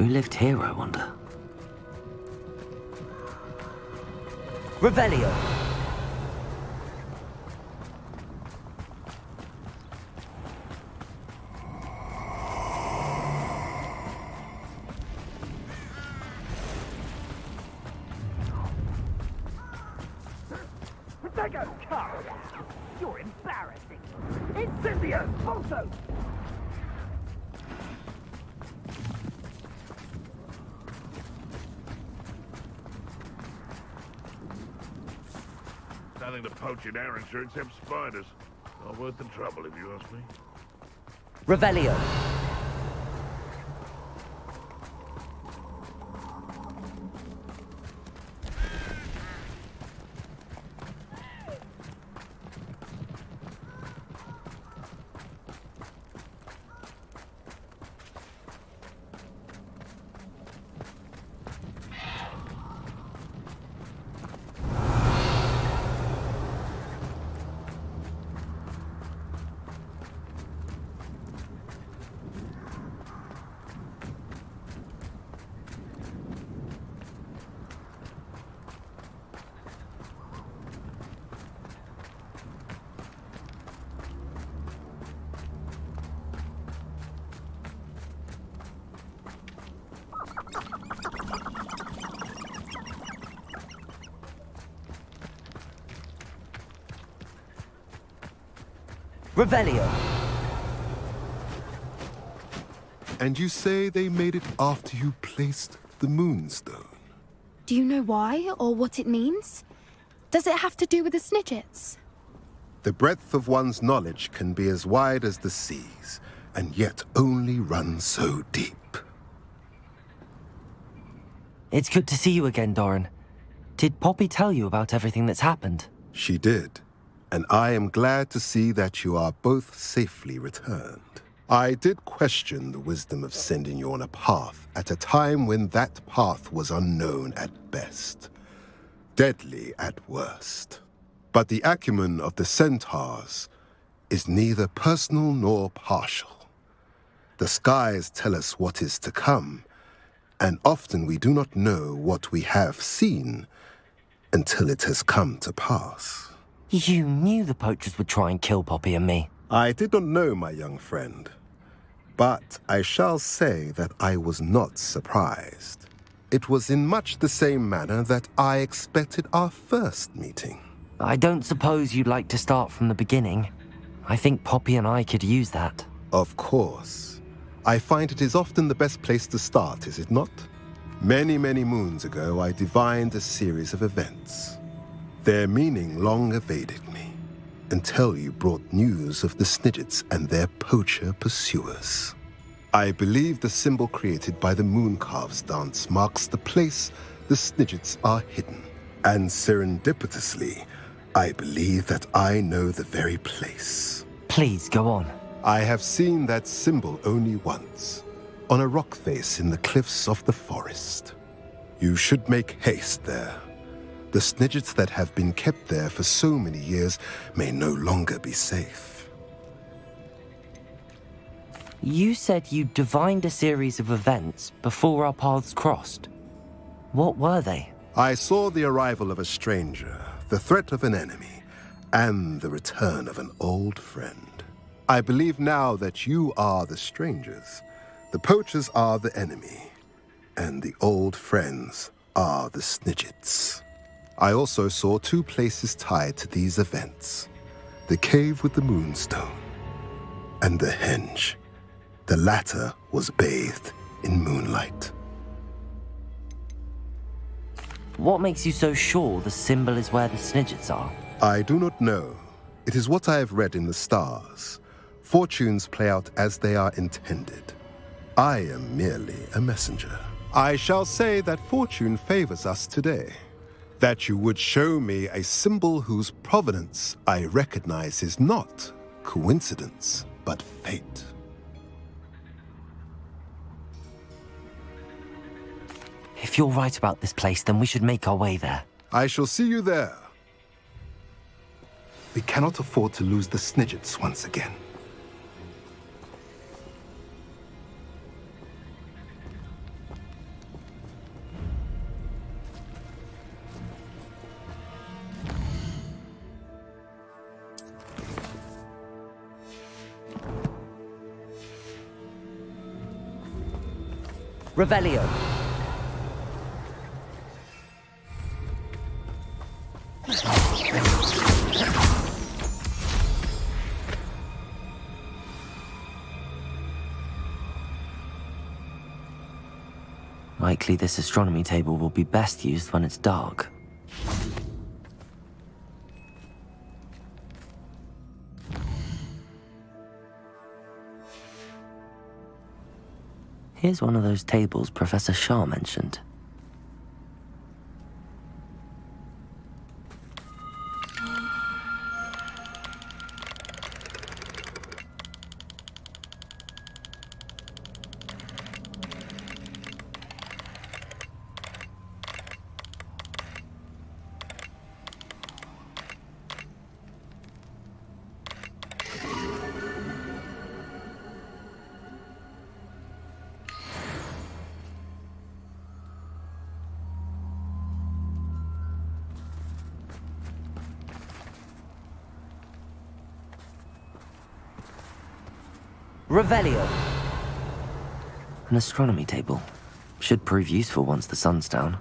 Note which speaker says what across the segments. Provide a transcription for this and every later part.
Speaker 1: Who lived here, I wonder?
Speaker 2: Revelio.
Speaker 3: Protego, come! You're embarrassing. Incendio, also!
Speaker 4: Nothing to poach in our insurance except spiders. Not worth the trouble, if you ask me.
Speaker 2: Revelio. Revelio.
Speaker 5: And you say they made it after you placed the Moonstone?
Speaker 6: Do you know why, or what it means? Does it have to do with the Snidgets?
Speaker 5: The breadth of one's knowledge can be as wide as the seas, and yet only run so deep.
Speaker 1: It's good to see you again, Doran. Did Poppy tell you about everything that's happened?
Speaker 5: She did, and I am glad to see that you are both safely returned. I did question the wisdom of sending you on a path at a time when that path was unknown at best, deadly at worst. But the acumen of the centaurs is neither personal nor partial. The skies tell us what is to come, and often we do not know what we have seen until it has come to pass.
Speaker 1: You knew the poachers would try and kill Poppy and me.
Speaker 5: I did not know, my young friend, but I shall say that I was not surprised. It was in much the same manner that I expected our first meeting.
Speaker 1: I don't suppose you'd like to start from the beginning. I think Poppy and I could use that.
Speaker 5: Of course. I find it is often the best place to start, is it not? Many, many moons ago, I divined a series of events. Their meaning long evaded me, until you brought news of the Snidgets and their poacher pursuers. I believe the symbol created by the Mooncalves dance marks the place the Snidgets are hidden. And serendipitously, I believe that I know the very place.
Speaker 1: Please, go on.
Speaker 5: I have seen that symbol only once, on a rock face in the cliffs of the forest. You should make haste there. The Snidgets that have been kept there for so many years may no longer be safe.
Speaker 1: You said you divined a series of events before our paths crossed. What were they?
Speaker 5: I saw the arrival of a stranger, the threat of an enemy, and the return of an old friend. I believe now that you are the strangers, the poachers are the enemy, and the old friends are the Snidgets. I also saw two places tied to these events: the cave with the Moonstone and the henge. The latter was bathed in moonlight.
Speaker 1: What makes you so sure the symbol is where the Snidgets are?
Speaker 5: I do not know. It is what I have read in the stars. Fortunes play out as they are intended. I am merely a messenger. I shall say that fortune favors us today. That you would show me a symbol whose provenance I recognize is not coincidence, but fate.
Speaker 1: If you're right about this place, then we should make our way there.
Speaker 5: I shall see you there. We cannot afford to lose the Snidgets once again.
Speaker 2: Revelio.
Speaker 1: Likely this astronomy table will be best used when it's dark. Here's one of those tables Professor Shah mentioned.
Speaker 2: Revelio.
Speaker 1: An astronomy table. Should prove useful once the sun's down.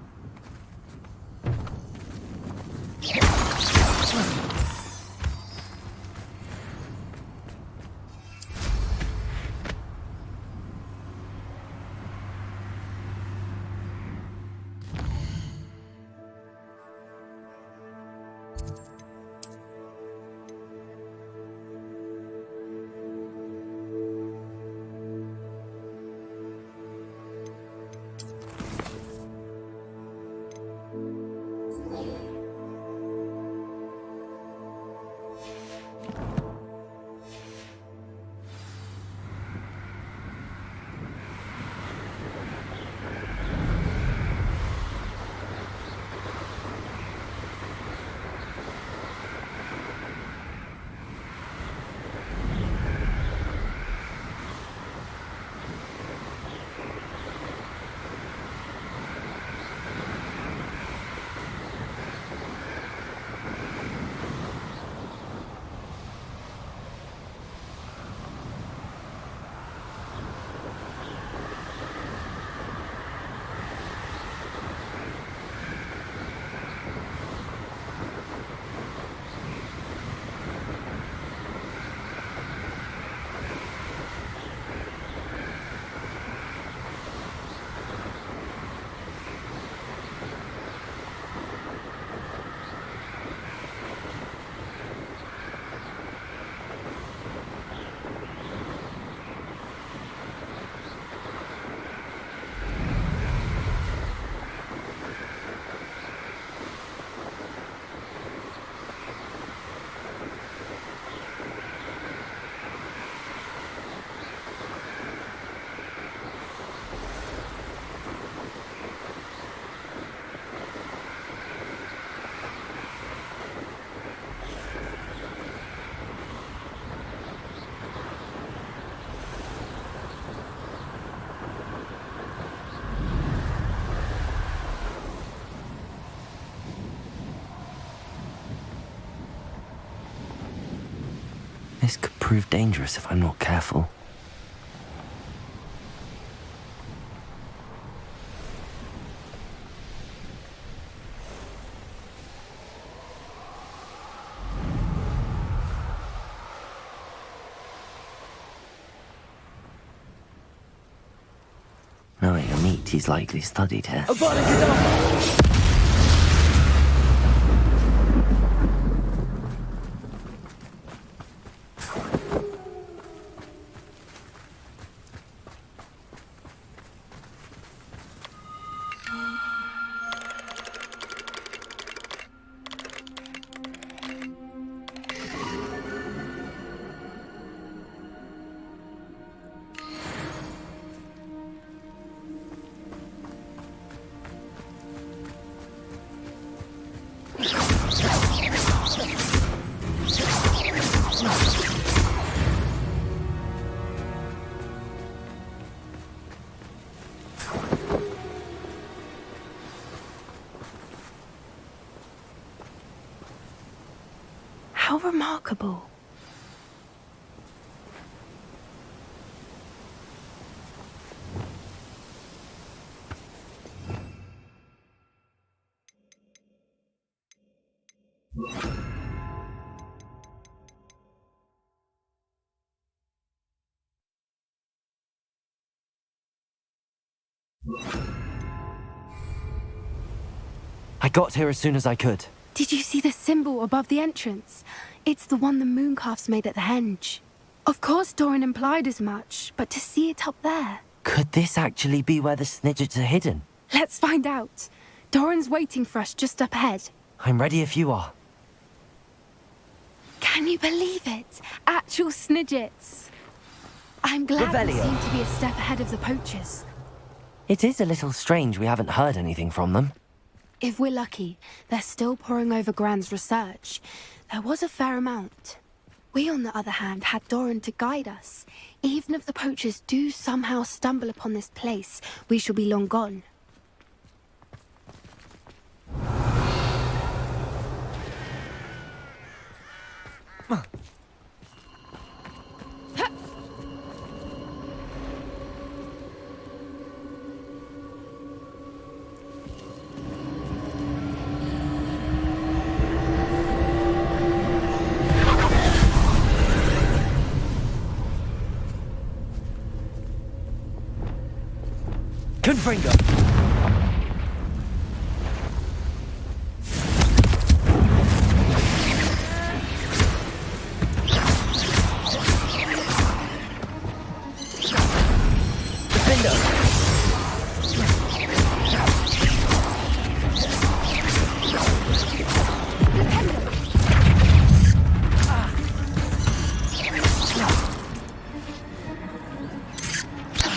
Speaker 1: This could prove dangerous if I'm not careful. Knowing a meat he's likely studied here.
Speaker 6: How remarkable.
Speaker 1: I got here as soon as I could.
Speaker 6: Did you see the symbol above the entrance? It's the one the mooncalfs made at the henge. Of course Doran implied as much, but to see it up there...
Speaker 1: Could this actually be where the Snidgets are hidden?
Speaker 6: Let's find out. Doran's waiting for us just up ahead.
Speaker 1: I'm ready if you are.
Speaker 6: Can you believe it? Actual Snidgets. I'm glad we
Speaker 2: Revelio.
Speaker 6: seem to be a step ahead of the poachers.
Speaker 1: It is a little strange we haven't heard anything from them.
Speaker 6: If we're lucky, they're still poring over Gran's research. There was a fair amount. We, on the other hand, had Doran to guide us. Even if the poachers do somehow stumble upon this place, we shall be long gone.
Speaker 2: Confringo.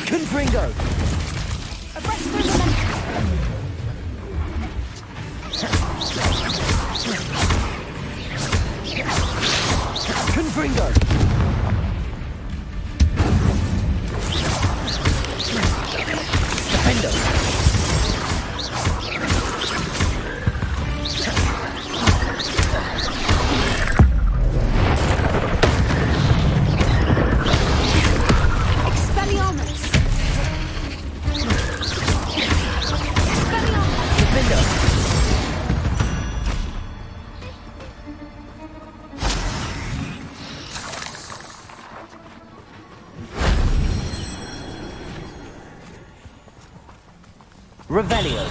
Speaker 2: Confringo. Confringo. Defender.
Speaker 6: Expelliarmus! Expelliarmus!
Speaker 2: Defender. Revelio.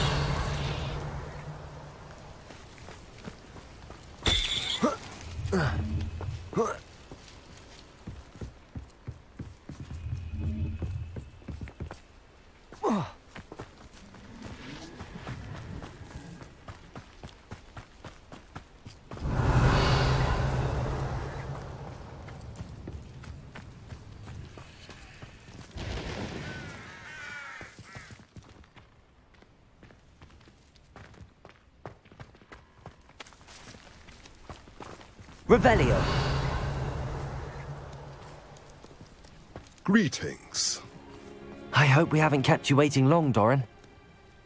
Speaker 2: Revelio.
Speaker 5: Greetings.
Speaker 1: I hope we haven't kept you waiting long, Doran.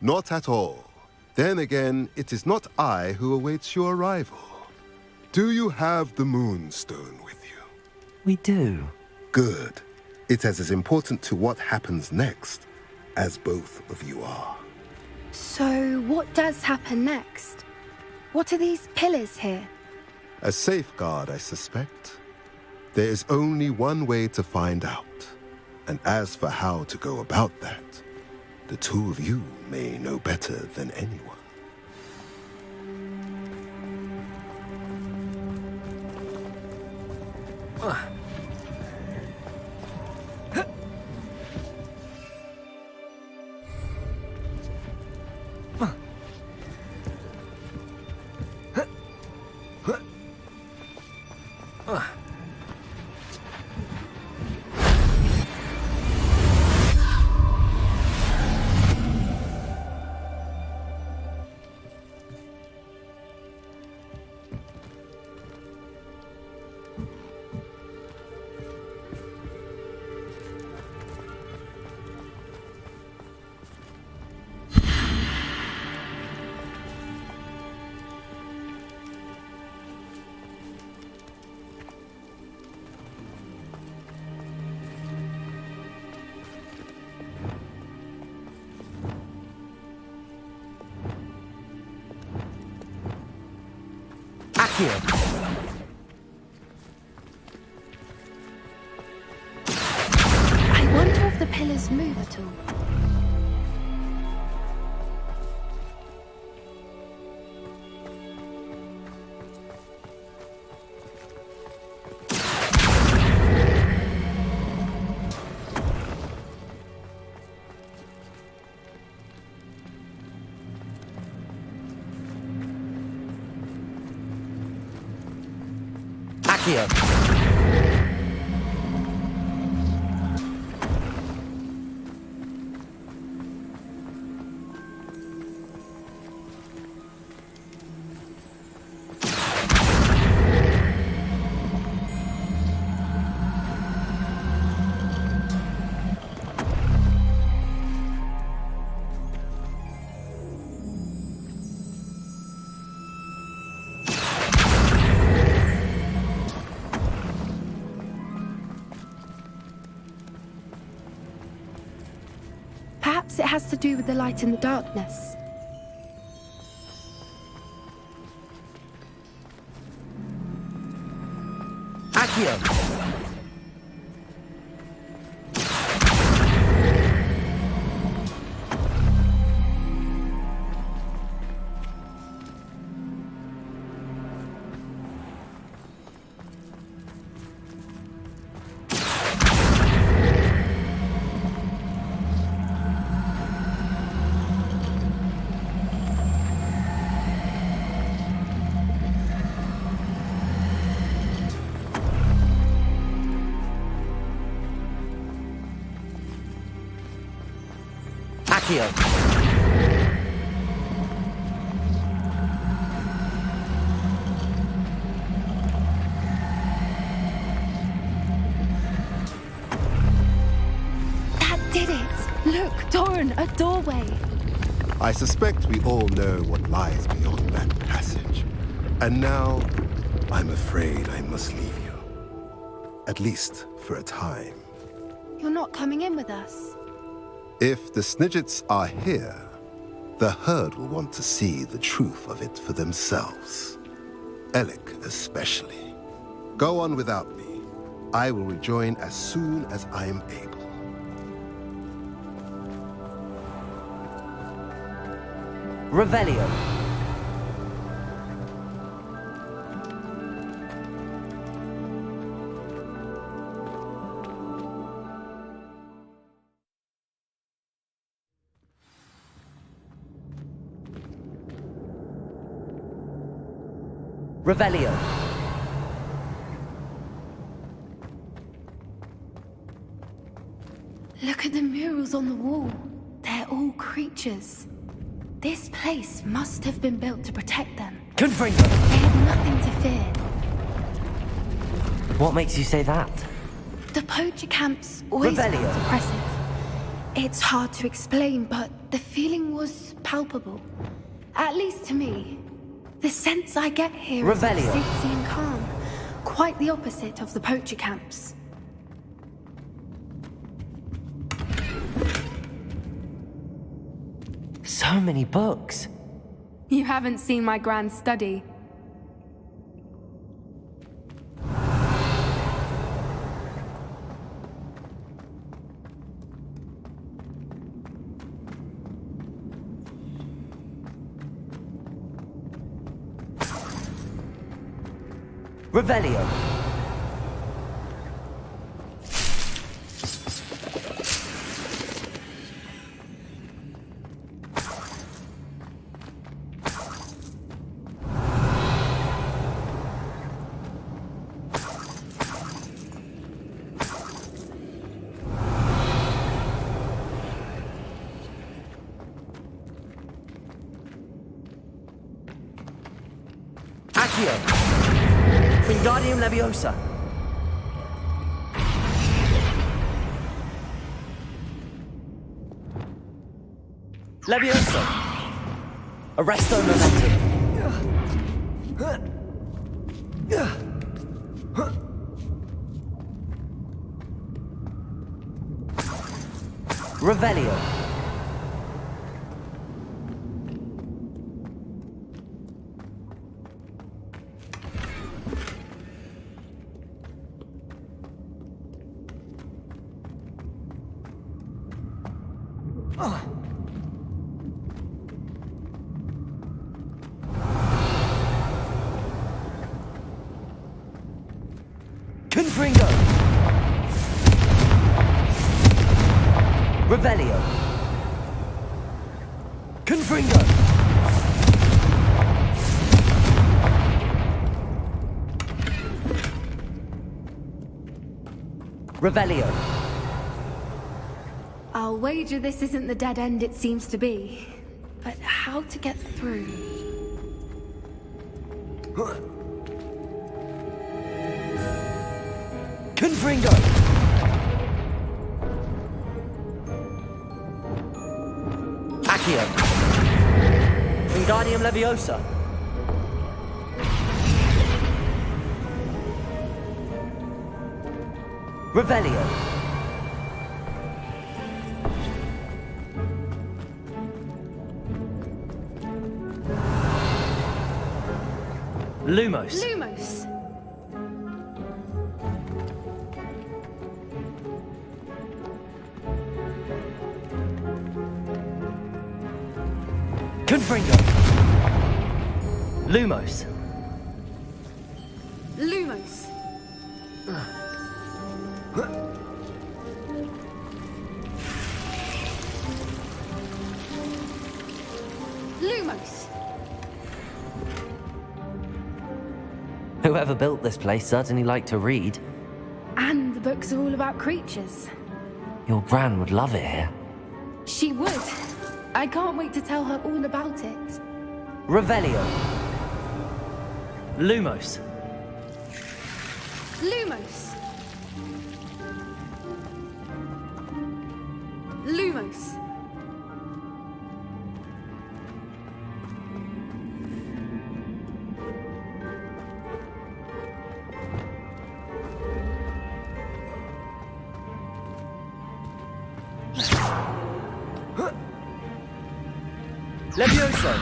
Speaker 5: Not at all. Then again, it is not I who awaits your arrival. Do you have the Moonstone with you?
Speaker 1: We do.
Speaker 5: Good. It is as important to what happens next as both of you are.
Speaker 6: So, what does happen next? What are these pillars here?
Speaker 5: A safeguard, I suspect. There is only one way to find out. And as for how to go about that, the two of you may know better than anyone.
Speaker 2: Accio.
Speaker 6: I wonder if the pillars move at all.
Speaker 2: Accio.
Speaker 6: Perhaps it has to do with the light in the darkness.
Speaker 2: Accio. Accio.
Speaker 6: That did it! Look, Doran, a doorway.
Speaker 5: I suspect we all know what lies beyond that passage. And now, I'm afraid I must leave you. At least for a time.
Speaker 6: You're not coming in with us.
Speaker 5: If the Snidgets are here, the herd will want to see the truth of it for themselves. Alec especially. Go on without me. I will rejoin as soon as I am able.
Speaker 2: Revelio. Revelio.
Speaker 6: Look at the murals on the wall. They're all creatures. This place must have been built to protect them.
Speaker 2: Confringo.
Speaker 6: They have nothing to fear.
Speaker 1: What makes you say that?
Speaker 6: The poacher camps always
Speaker 2: Revelio.
Speaker 6: felt oppressive. It's hard to explain, but the feeling was palpable. At least to me. The sense I get here is of
Speaker 2: Revelio.
Speaker 6: safety and calm. Quite the opposite of the poacher camps.
Speaker 1: So many books.
Speaker 6: You haven't seen my grand study.
Speaker 2: Revelio. Accio. Wingardium Leviosa. Leviosa. Arresto Momentum. Revelio. Confringo! Revelio! Confringo! Revelio!
Speaker 6: I'll wager this isn't the dead end it seems to be. But how to get through?
Speaker 2: Confringo! Accio! Wingardium Leviosa! Revelio! Lumos!
Speaker 6: Lumos!
Speaker 2: Confringo! Lumos!
Speaker 6: Lumos! Lumos!
Speaker 2: Whoever built this place certainly liked to read.
Speaker 6: And the books are all about creatures.
Speaker 2: Your Gran would love it here.
Speaker 6: She would. I can't wait to tell her all about it.
Speaker 2: Revelio! Lumos!
Speaker 6: Lumos! Lumos!
Speaker 2: Levioso!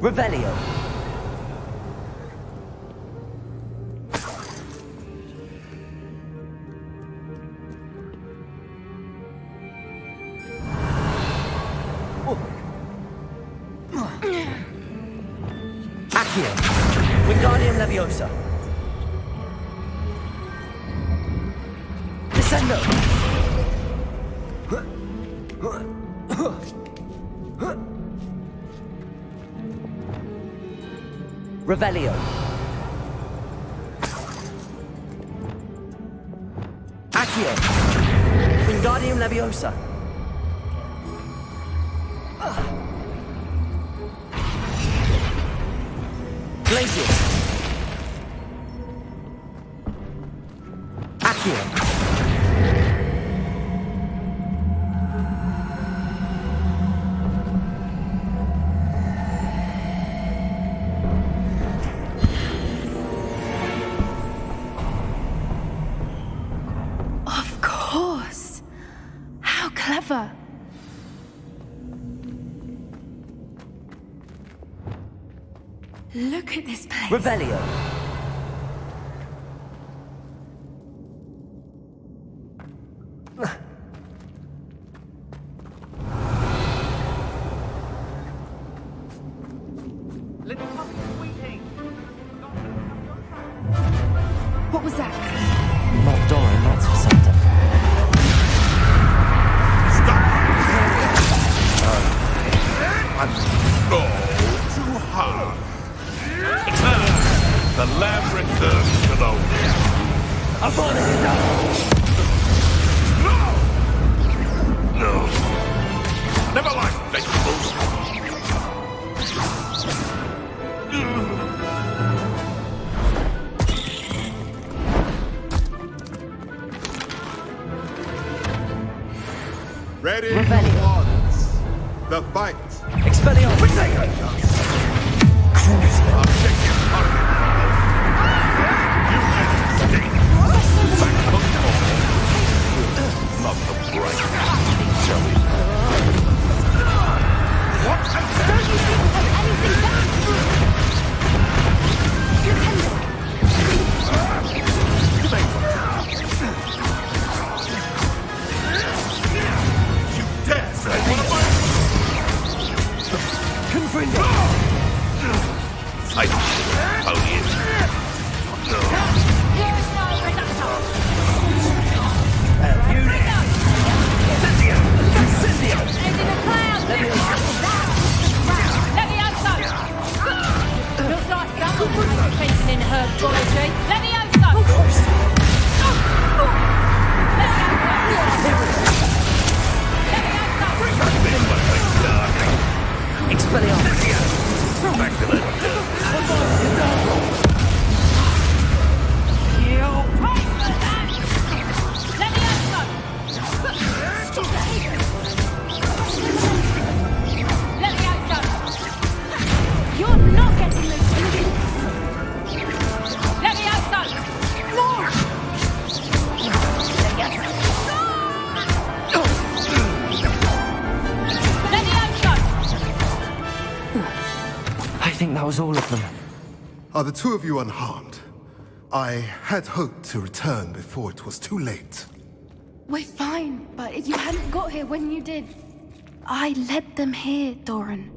Speaker 2: Revelio! Accio! Wingardium Leviosa! Descendo! Revelio! Accio! Wingardium Leviosa! Glacius! Accio!
Speaker 6: Of course! How clever! Look at this place.
Speaker 2: Revelio!
Speaker 3: Little puppy squeaking.
Speaker 6: What was that?
Speaker 2: Not Doran, that's for certain.
Speaker 4: Go too hard. The lamb returns to the No. Never liked vegetables.
Speaker 5: Ready
Speaker 2: Revelio.
Speaker 5: for once. The fight.
Speaker 2: Expelliarmus!
Speaker 4: I'll check your target. You and stink. Back to home. Not the bright. Jelly. What?
Speaker 6: Don't you people have anything back? Your pendant.
Speaker 4: You may want to. I only it.
Speaker 7: Looks like someone's painting in herbology. Leviosa!
Speaker 2: Expelliarmus!
Speaker 4: Back to the
Speaker 6: You're not getting those things.
Speaker 1: I think that was all of them.
Speaker 5: Are the two of you unharmed? I had hoped to return before it was too late.
Speaker 6: We're fine, but if you hadn't got here when you did, I led them here, Doran.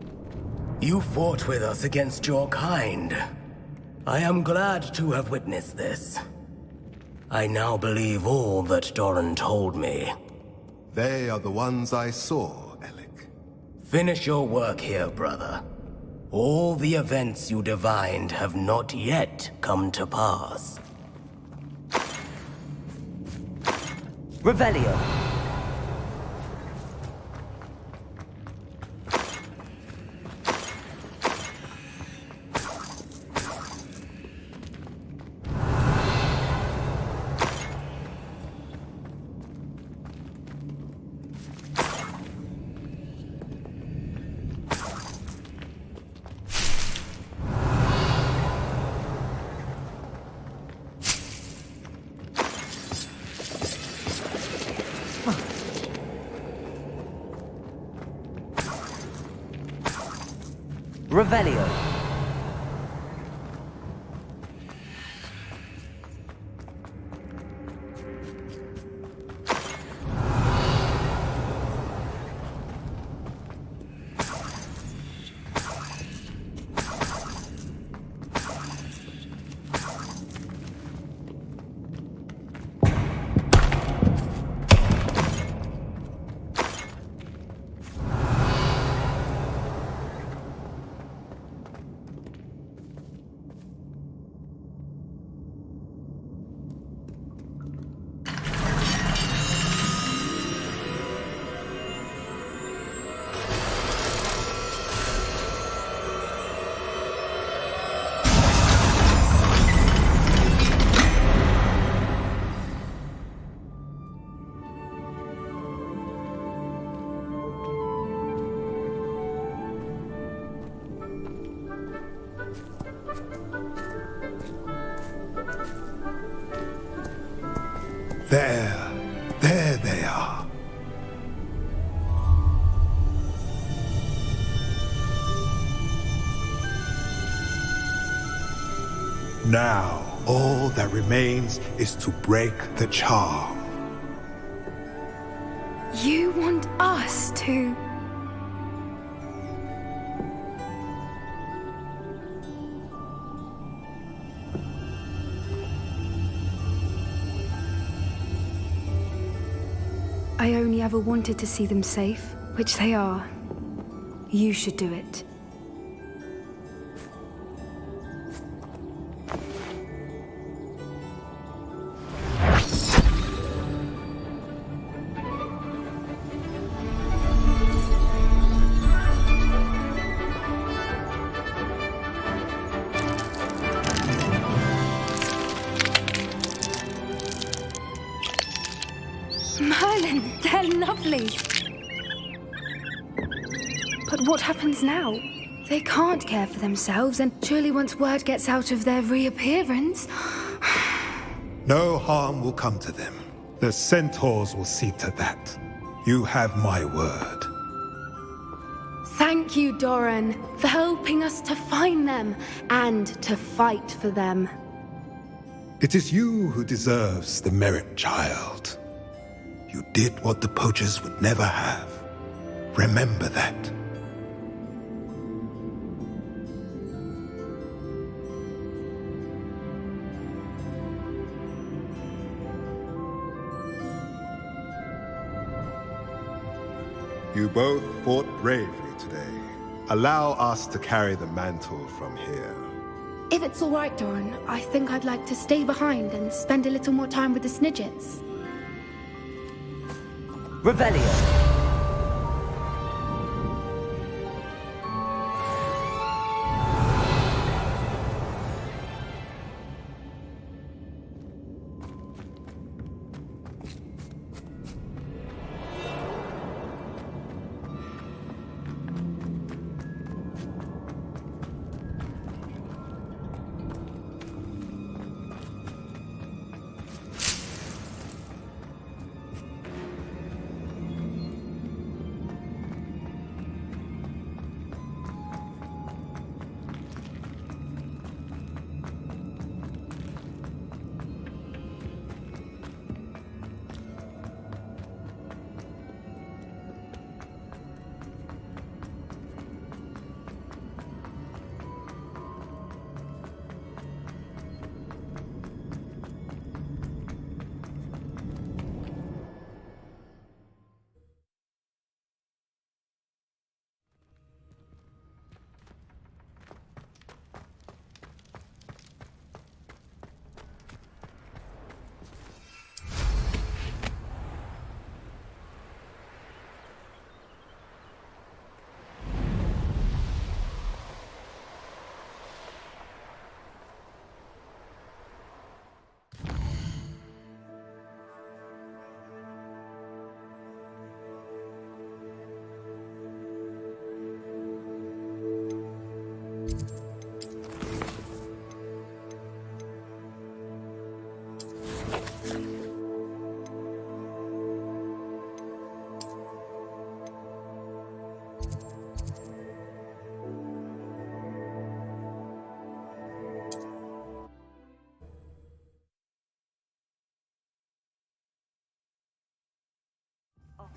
Speaker 8: You fought with us against your kind. I am glad to have witnessed this. I now believe all that Doran told me.
Speaker 5: They are the ones I saw, Alec.
Speaker 8: Finish your work here, brother. All the events you divined have not yet come to pass.
Speaker 2: Revelio. Revelio.
Speaker 5: There they are. Now, all that remains is to break the charm.
Speaker 6: You want us to... I only ever wanted to see them safe, which they are. You should do it. Merlin, they're lovely. But what happens now? They can't care for themselves, and surely once word gets out of their reappearance...
Speaker 5: No harm will come to them. The centaurs will see to that. You have my word.
Speaker 6: Thank you, Doran, for helping us to find them and to fight for them.
Speaker 5: It is you who deserves the merit, child. You did what the poachers would never have. Remember that. You both fought bravely today. Allow us to carry the mantle from here.
Speaker 6: If it's all right, Doran, I think I'd like to stay behind and spend a little more time with the Snidgets.
Speaker 2: Revelio.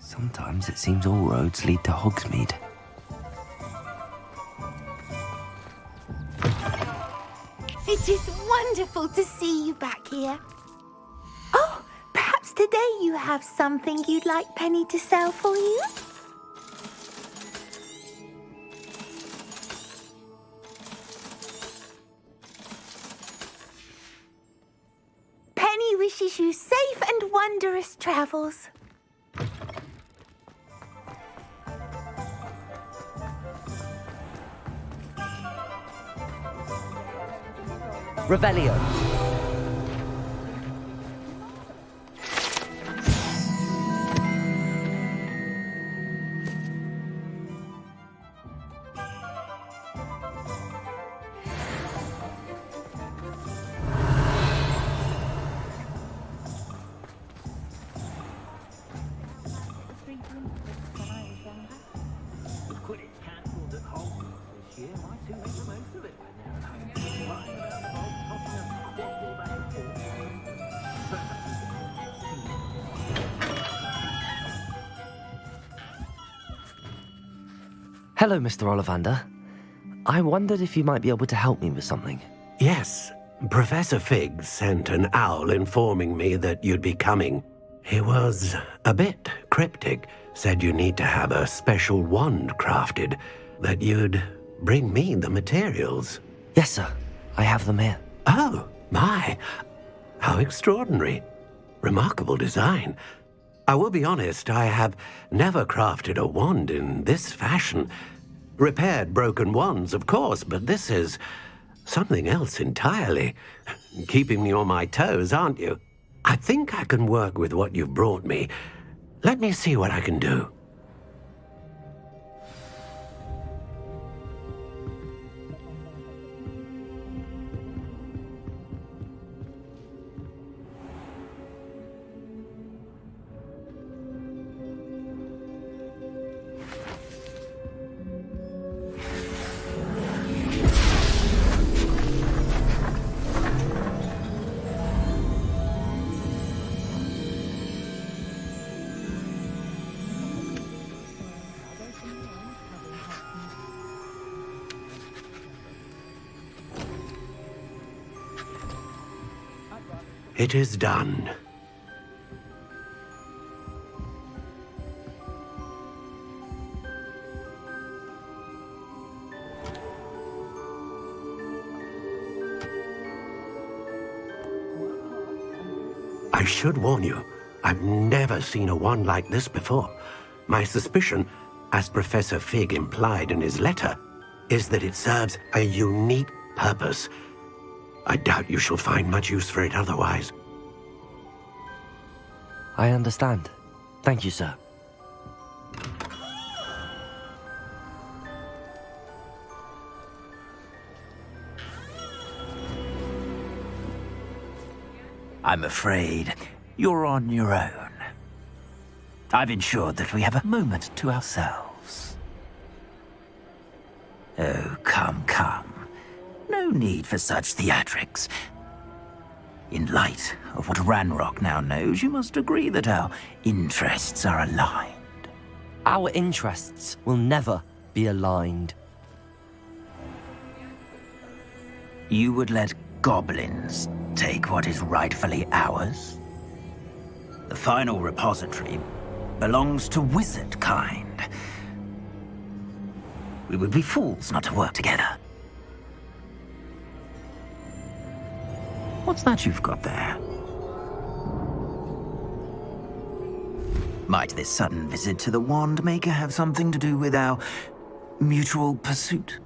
Speaker 1: Sometimes it seems all roads lead to Hogsmeade.
Speaker 9: It is wonderful to see you back here. Oh, perhaps today you have something you'd like Penny to sell for you? Penny wishes you safe and wondrous travels.
Speaker 2: Revelio.
Speaker 3: Quidditch cancelled at Hogwarts this year. My two make the most of it when they're at home. Flying about the boat, Tottenham, what will they do?
Speaker 1: Hello, Mr. Ollivander. I wondered if you might be able to help me with something.
Speaker 10: Yes, Professor Fig sent an owl informing me that you'd be coming. He was a bit cryptic, said you need to have a special wand crafted, that you'd bring me the materials.
Speaker 1: Yes, sir. I have them here.
Speaker 10: Oh, my. How extraordinary. Remarkable design. I will be honest, I have never crafted a wand in this fashion. Repaired broken wands, of course, but this is something else entirely. Keeping me on my toes, aren't you? I think I can work with what you've brought me. Let me see what I can do. It is done. I should warn you, I've never seen a wand like this before. My suspicion, as Professor Fig implied in his letter, is that it serves a unique purpose. I doubt you shall find much use for it otherwise.
Speaker 1: I understand. Thank you, sir.
Speaker 3: I'm afraid you're on your own. I've ensured that we have a moment to ourselves. Oh, come, come. No need for such theatrics. In light of what Ranrock now knows, you must agree that our interests are aligned.
Speaker 1: Our interests will never be aligned.
Speaker 3: You would let goblins take what is rightfully ours? The final repository belongs to wizard kind. We would be fools not to work together. What's that you've got there? Might this sudden visit to the Wand Maker have something to do with our mutual pursuit?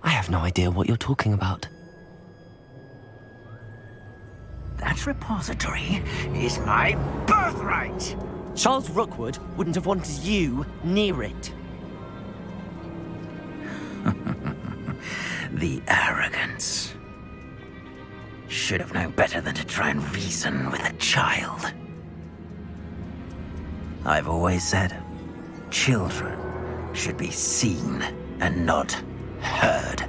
Speaker 1: I have no idea what you're talking about.
Speaker 3: That repository is my birthright!
Speaker 1: Charles Rookwood wouldn't have wanted you near it.
Speaker 3: The arrogance. Should have known better than to try and reason with a child. I've always said, children should be seen and not heard.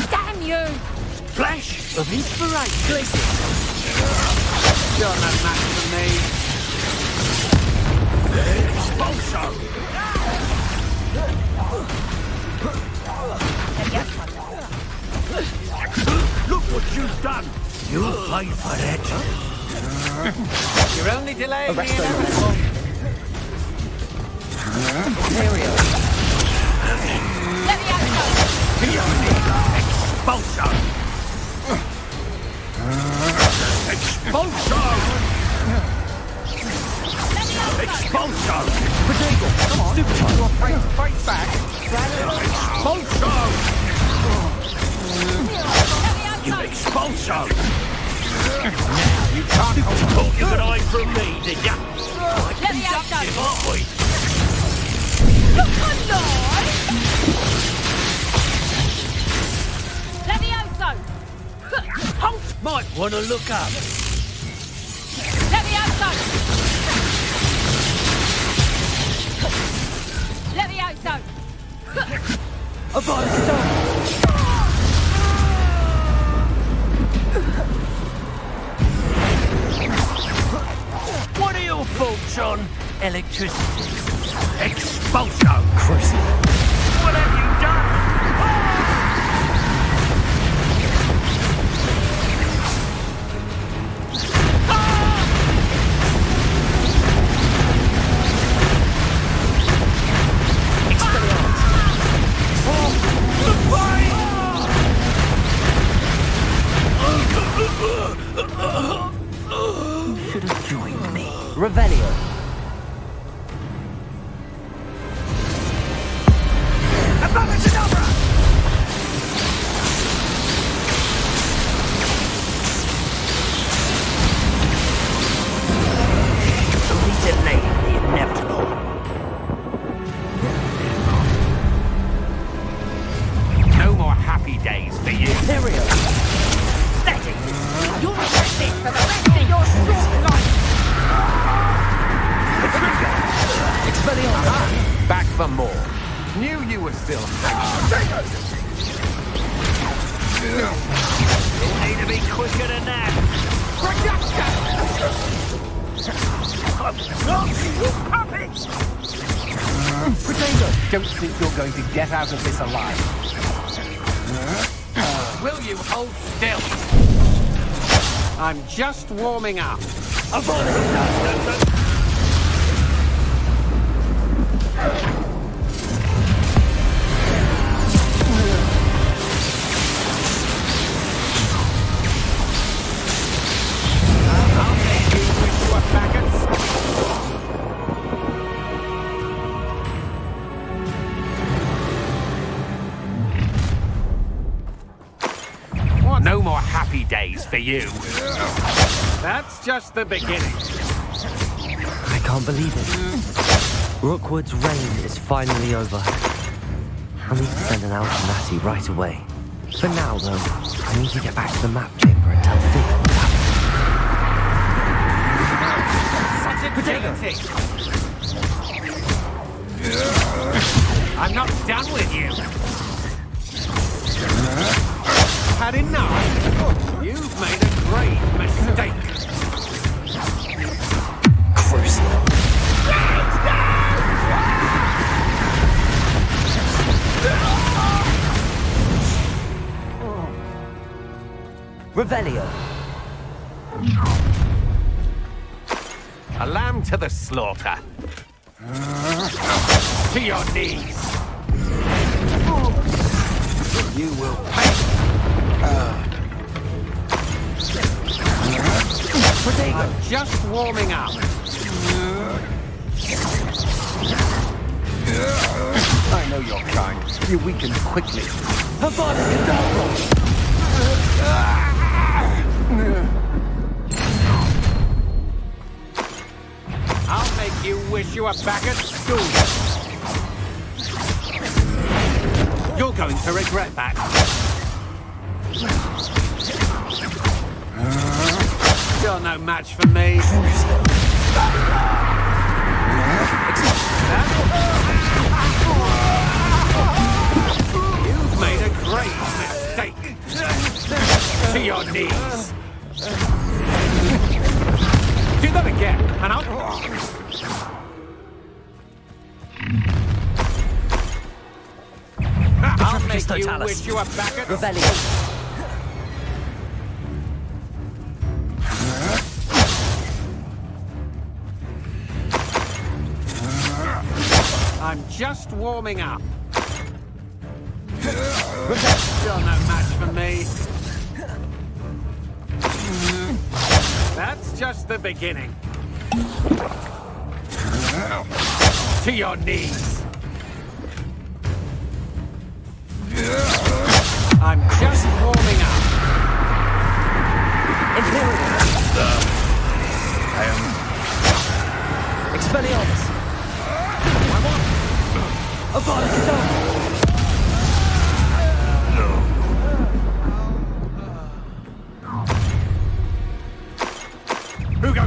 Speaker 7: Damn you!
Speaker 3: Flash of inspiration.
Speaker 11: You're no match for me.
Speaker 3: Look what you've done. You'll pay for it.
Speaker 11: You're only delaying me.
Speaker 7: Let me out,
Speaker 3: Expulsion! Expulsion! Expulsion!
Speaker 11: Potato, come on. Stupid. You're afraid to fight back.
Speaker 3: Expulsion! You expulsion! Now you can't thought you could hide from me, did ya?
Speaker 7: Let me out,
Speaker 3: Conductive, aren't we?
Speaker 7: Look alive! Let me out, though!
Speaker 3: Might want to look up.
Speaker 7: Let me out, though! Let me out, though!
Speaker 1: A bastard!
Speaker 3: What are your thoughts on electricity? Expulsion!
Speaker 1: Christ.
Speaker 3: What have you done? You should have joined me.
Speaker 1: Revelio.
Speaker 3: Only delaying the inevitable.
Speaker 7: for the rest of your short life!
Speaker 11: Expelliarmus! Back for more. Knew you were still hanging.
Speaker 3: You'll need to be quicker than that.
Speaker 11: Potato! Don't think you're going to get out of this alive. Will you hold still? I'm just warming up. I'll make you wish you were faggots. No more happy days for you. That's just the beginning.
Speaker 1: I can't believe it. Rookwood's reign is finally over. I need to send an Alpha right away. For now, though, I need to get back to the map chamber and tell Fig what's happening.
Speaker 11: Such a I'm not done with you. Had enough. You've made a great mistake.
Speaker 1: Crucible.
Speaker 2: Revelio.
Speaker 11: A lamb to the slaughter. To your knees. You will pay. I'm just warming up. I know you're kind. You weaken quickly. I'll make you wish you were back at school. You're going to regret that. You're no match for me. You've made a great mistake. To your knees. Do that again, and I'll make you wish you were back at
Speaker 2: Revelio.
Speaker 11: I'm just warming up. Still no match for me. That's just the beginning. To your knees. I'm just warming up.
Speaker 2: I am... Expelliarmus.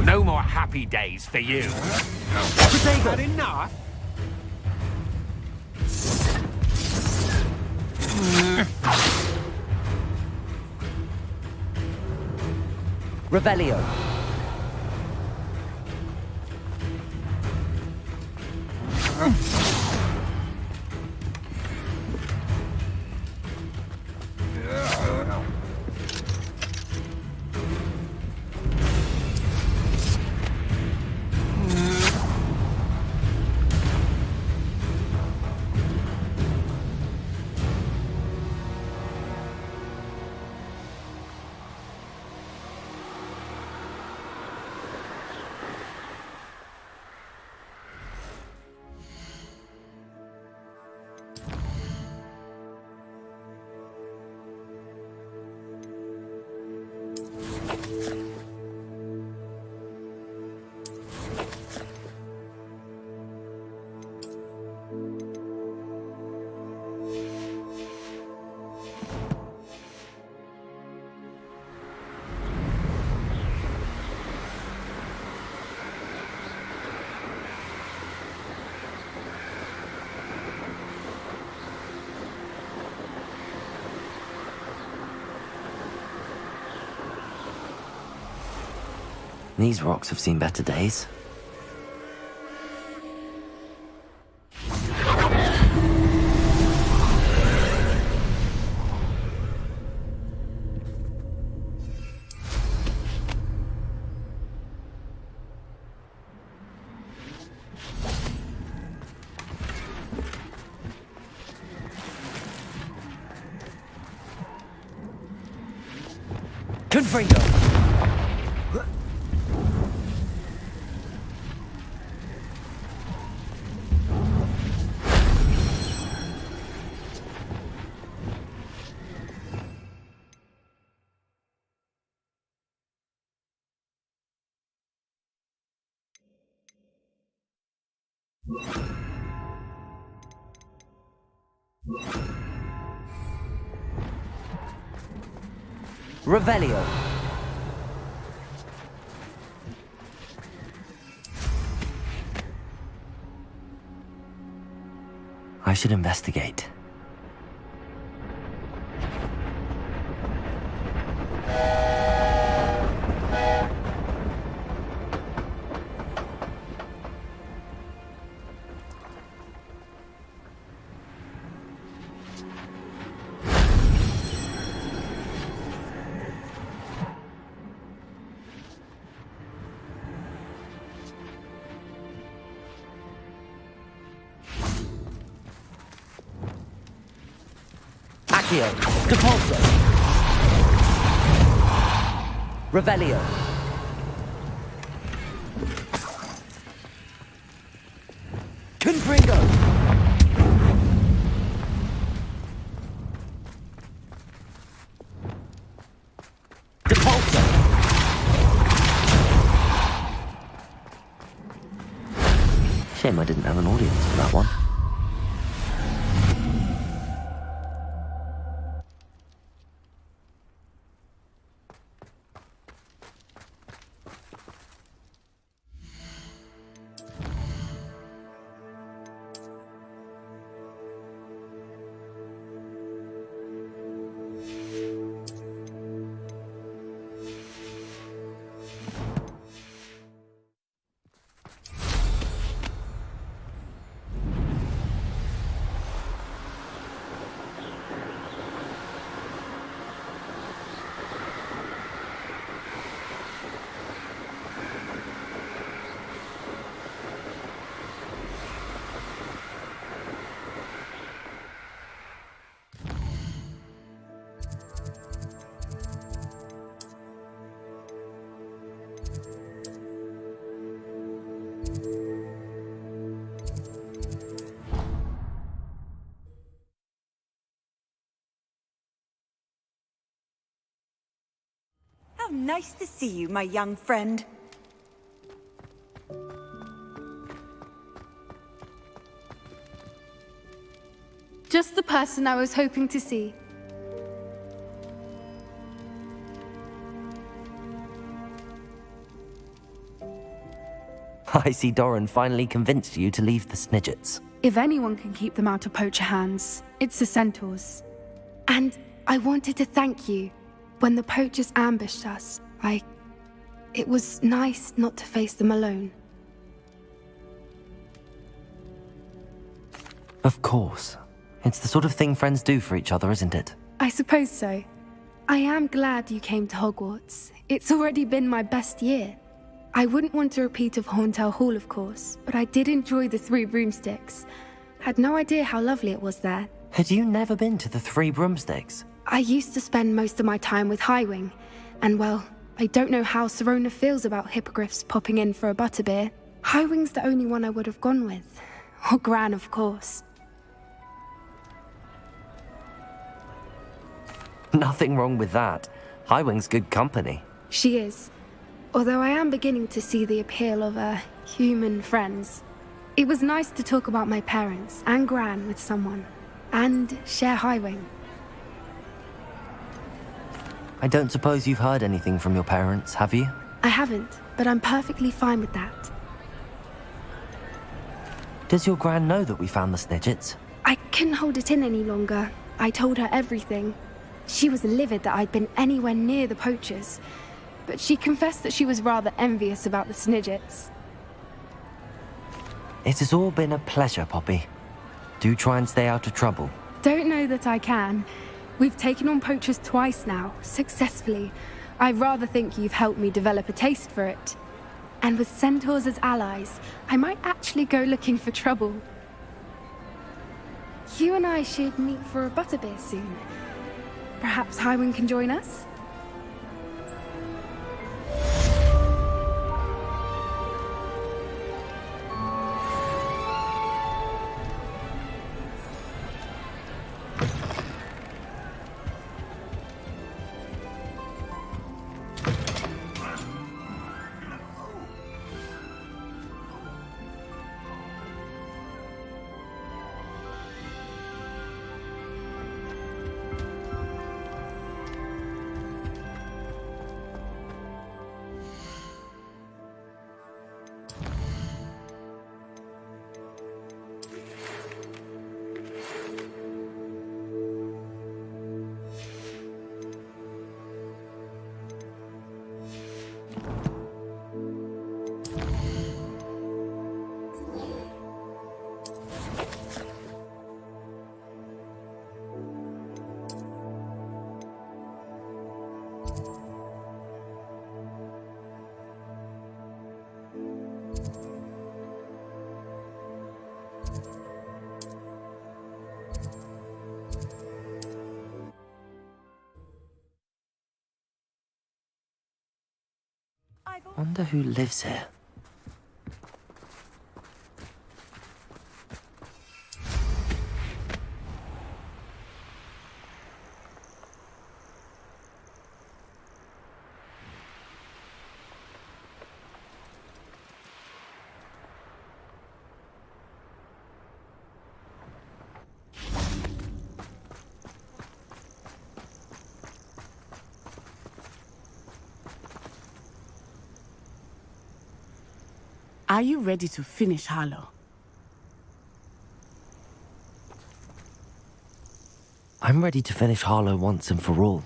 Speaker 11: No more happy days for you. Had enough?
Speaker 2: Revelio.
Speaker 1: These rocks have seen better days.
Speaker 2: Confringo!
Speaker 1: Revelio. I should investigate.
Speaker 2: Accio, Depulso. Revelio. Confringo. Depulso.
Speaker 1: Shame I didn't have an audience for that one.
Speaker 12: How nice to see you, my young friend.
Speaker 6: Just the person I was hoping to see.
Speaker 1: I see Doran finally convinced you to leave the Snidgets.
Speaker 6: If anyone can keep them out of poacher hands, it's the centaurs. And I wanted to thank you. When the poachers ambushed us, it was nice not to face them alone.
Speaker 1: Of course. It's the sort of thing friends do for each other, isn't it?
Speaker 6: I suppose so. I am glad you came to Hogwarts. It's already been my best year. I wouldn't want a repeat of Horntail Hall, of course, but I did enjoy the Three Broomsticks. Had no idea how lovely it was there.
Speaker 1: Had you never been to the Three Broomsticks?
Speaker 6: I used to spend most of my time with Highwing, and well, I don't know how Serona feels about hippogriffs popping in for a butterbeer. Highwing's the only one I would have gone with. Or Gran, of course.
Speaker 1: Nothing wrong with that. Highwing's good company.
Speaker 6: She is. Although I am beginning to see the appeal of human friends. It was nice to talk about my parents and Gran with someone, and share Highwing.
Speaker 1: I don't suppose you've heard anything from your parents, have you?
Speaker 6: I haven't, but I'm perfectly fine with that.
Speaker 1: Does your Gran know that we found the Snidgets?
Speaker 6: I couldn't hold it in any longer. I told her everything. She was livid that I'd been anywhere near the poachers. but she confessed that she was rather envious about the Snidgets.
Speaker 1: It has all been a pleasure, Poppy. Do try and stay out of trouble.
Speaker 6: Don't know that I can. We've taken on poachers twice now, successfully. I rather think you've helped me develop a taste for it. And with centaurs as allies, I might actually go looking for trouble. You and I should meet for a butterbeer soon. Perhaps Highwind can join us?
Speaker 1: Wonder who lives here.
Speaker 13: Are you ready to finish Harlow?
Speaker 1: I'm ready to finish Harlow once and for all.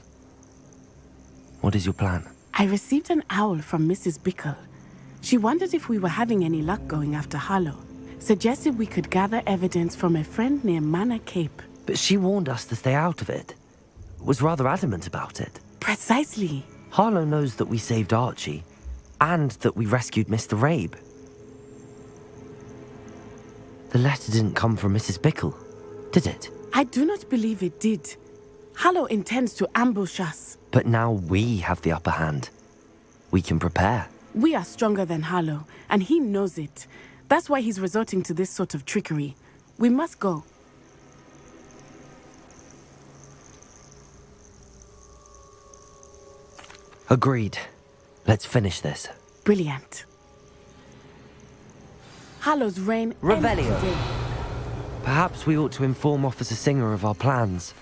Speaker 1: What is your plan?
Speaker 13: I received an owl from Mrs. Bickle. She wondered if we were having any luck going after Harlow. Suggested we could gather evidence from a friend near Manor Cape.
Speaker 1: But she warned us to stay out of it. Was rather adamant about it.
Speaker 13: Precisely.
Speaker 1: Harlow knows that we saved Archie, and that we rescued Mr. Rabe. The letter didn't come from Mrs. Bickle, did it?
Speaker 13: I do not believe it did. Harlow intends to ambush us.
Speaker 1: But now we have the upper hand. We can prepare.
Speaker 13: We are stronger than Harlow, and he knows it. That's why he's resorting to this sort of trickery. We must go.
Speaker 1: Agreed. Let's finish this.
Speaker 13: Brilliant. Harlow's reign ends
Speaker 1: Revelio.
Speaker 13: today.
Speaker 1: Perhaps we ought to inform Officer Singer of our plans.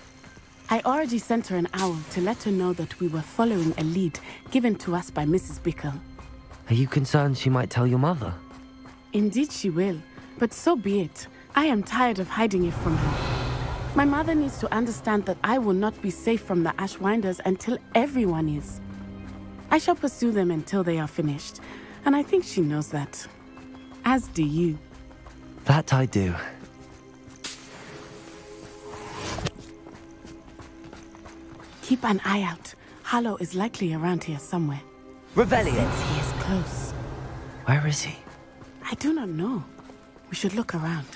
Speaker 13: I already sent her an owl to let her know that we were following a lead given to us by Mrs. Bickle.
Speaker 1: Are you concerned she might tell your mother?
Speaker 13: Indeed she will, but so be it. I am tired of hiding it from her. My mother needs to understand that I will not be safe from the Ashwinders until everyone is. I shall pursue them until they are finished, and I think she knows that. As do you.
Speaker 1: That I do.
Speaker 13: Keep an eye out. Harlow is likely around here somewhere.
Speaker 1: Revelio.
Speaker 13: Since he is close.
Speaker 1: Where is he?
Speaker 13: I do not know. We should look around.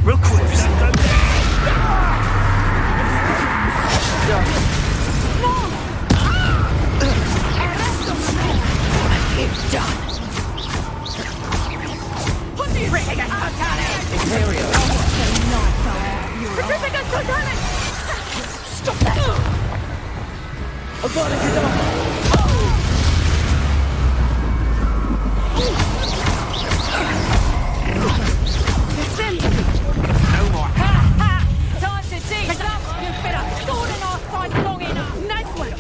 Speaker 3: Real quick.
Speaker 9: It's done.
Speaker 7: Imperial.
Speaker 9: Stop that!
Speaker 11: No more.
Speaker 7: Time to tease up. You've been a sword in our side long enough. Nice one.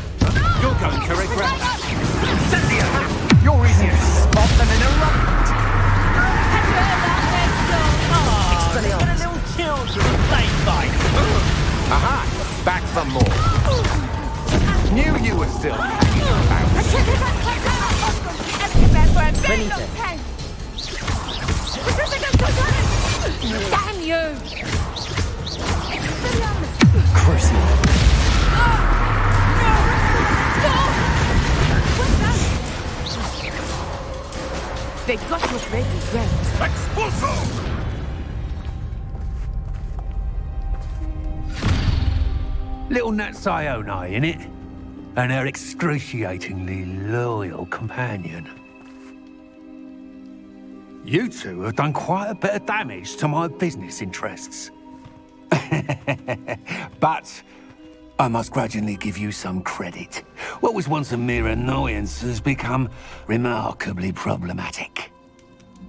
Speaker 11: You're going to regret that. Send the attack. You're easier.
Speaker 13: They got what they deserved.
Speaker 4: Expulso!
Speaker 11: Little Nat Ione, innit? And her excruciatingly loyal companion. You two have done quite a bit of damage to my business interests. But I must grudgingly give you some credit. What was once a mere annoyance has become remarkably problematic.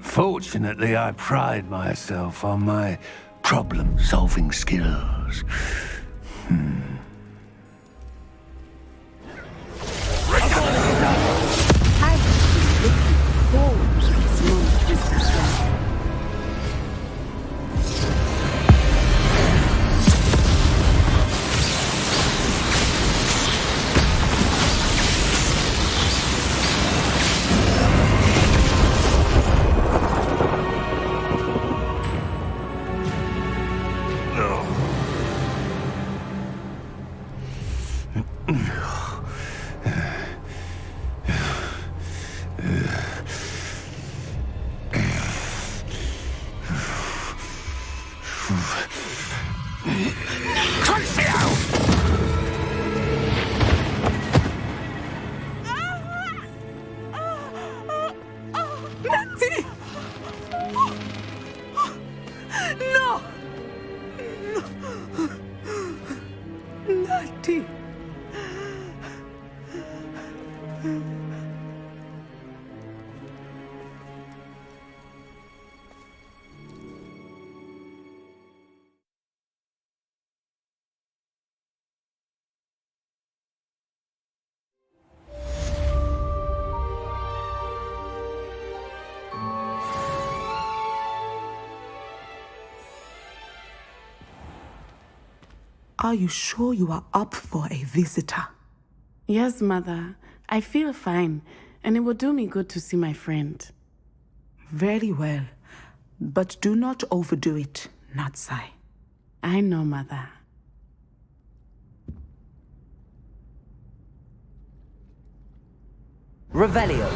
Speaker 11: Fortunately, I pride myself on my problem-solving skills.
Speaker 13: I've been looking forward to this moment, Mr. Strong.
Speaker 14: Are you sure you are up for a visitor?
Speaker 13: Yes, Mother. I feel fine, and it will do me good to see my friend.
Speaker 14: Very well. But do not overdo it, Natsai.
Speaker 13: I know, Mother.
Speaker 2: Revelio.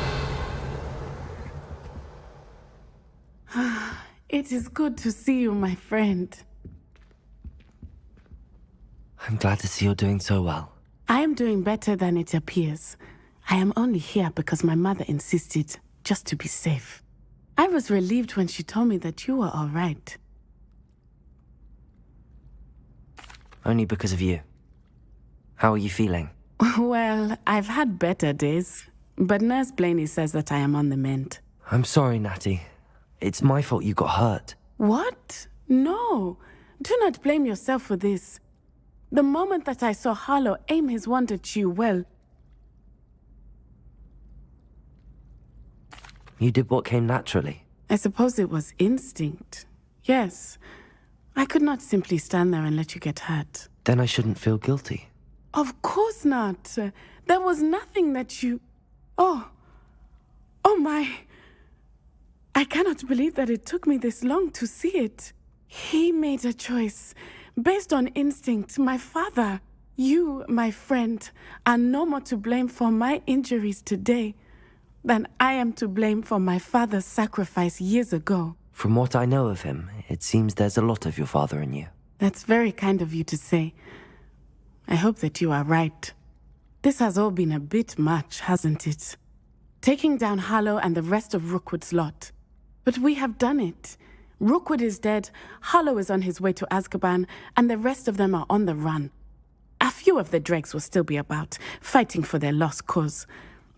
Speaker 13: It is good to see you, my friend.
Speaker 1: I'm glad to see you're doing so well.
Speaker 13: I am doing better than it appears. I am only here because my mother insisted, just to be safe. I was relieved when she told me that you were all right.
Speaker 1: Only because of you. How are you feeling?
Speaker 13: Well, I've had better days, but Nurse Blaney says that I am on the mend.
Speaker 1: I'm sorry, Natty. It's my fault you got hurt.
Speaker 13: What? No. Do not blame yourself for this. The moment that I saw Harlow aim his wand at you, well...
Speaker 1: You did what came naturally.
Speaker 13: I suppose it was instinct. Yes. I could not simply stand there and let you get hurt.
Speaker 1: Then I shouldn't feel guilty.
Speaker 13: Of course not. There was nothing that you... Oh my... I cannot believe that it took me this long to see it. He made a choice. Based on instinct, my father, you, my friend, are no more to blame for my injuries today than I am to blame for my father's sacrifice years ago.
Speaker 1: From what I know of him, it seems there's a lot of your father in you.
Speaker 13: That's very kind of you to say. I hope that you are right. This has all been a bit much, hasn't it? Taking down Harlow and the rest of Rookwood's lot. But we have done it. Rookwood is dead, Harlow is on his way to Azkaban, and the rest of them are on the run. A few of the dregs will still be about, fighting for their lost cause.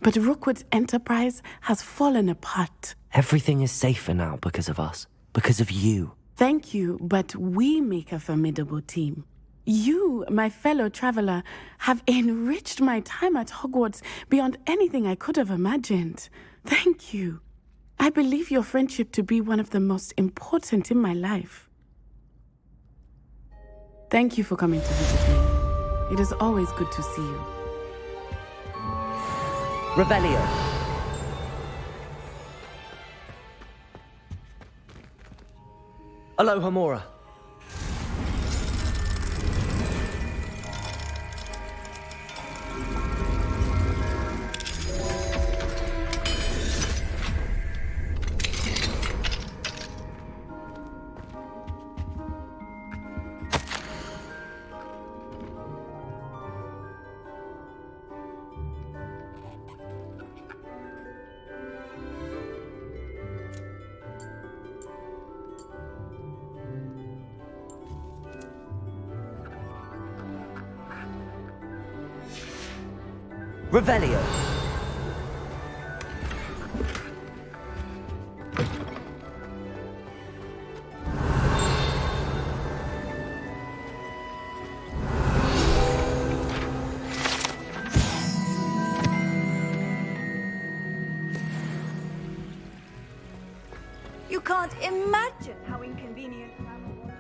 Speaker 13: But Rookwood's enterprise has fallen apart.
Speaker 1: Everything is safer now because of us. Because of you.
Speaker 13: Thank you, but we make a formidable team. You, my fellow traveler, have enriched my time at Hogwarts beyond anything I could have imagined. Thank you. I believe your friendship to be one of the most important in my life. Thank you for coming to visit me. It is always good to see you.
Speaker 2: Revelio. Alohomora. Revelio.
Speaker 12: You can't imagine how inconvenient travel was.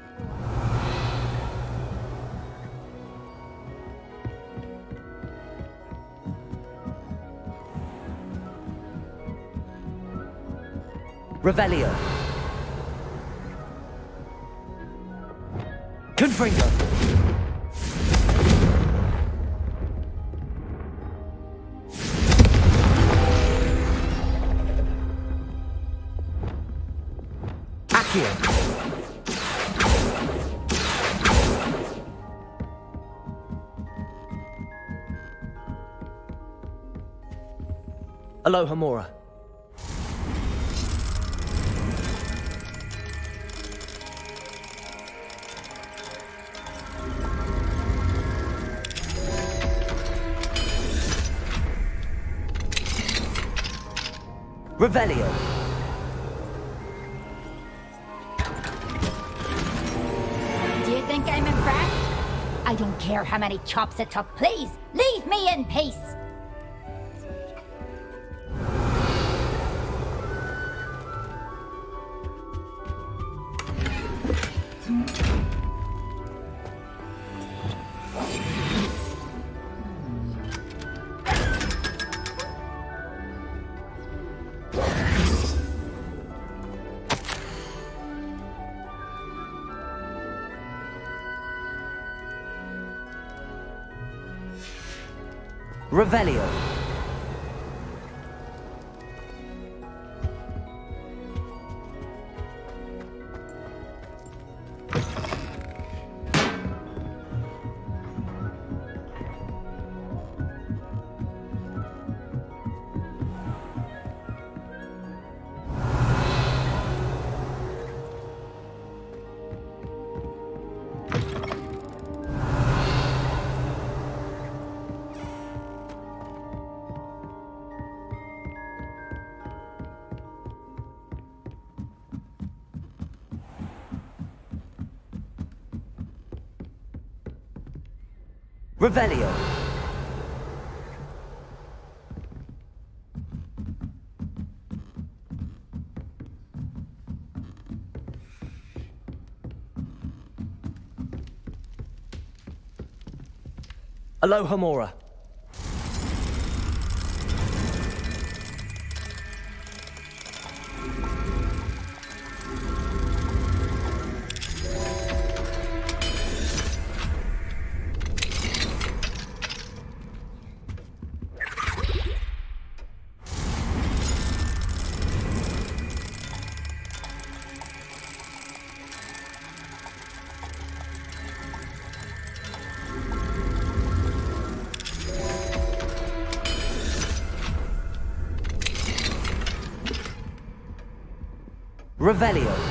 Speaker 2: Revelio. Confringo. Accio. Alohomora. Revelio.
Speaker 15: Do you think I'm impressed? I don't care how many chops it took. Please, leave me in peace.
Speaker 2: Revelio. Revelio. Alohomora. Revelio.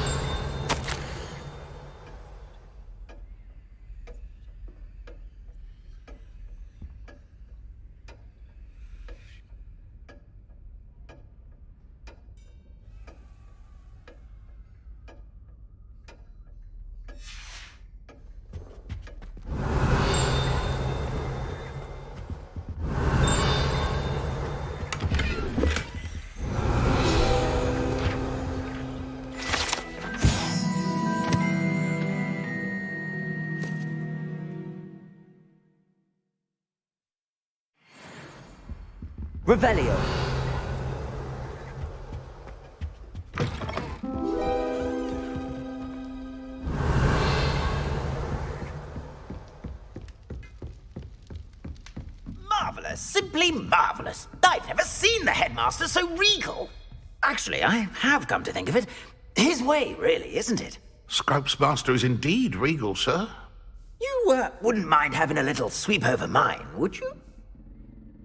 Speaker 2: Revelio.
Speaker 3: Marvelous, simply marvelous. I've never seen the headmaster so regal. Actually, I have come to think of it. His way, really, isn't it?
Speaker 4: Scrope's master is indeed regal, sir.
Speaker 3: You wouldn't mind having a little sweep over mine, would you?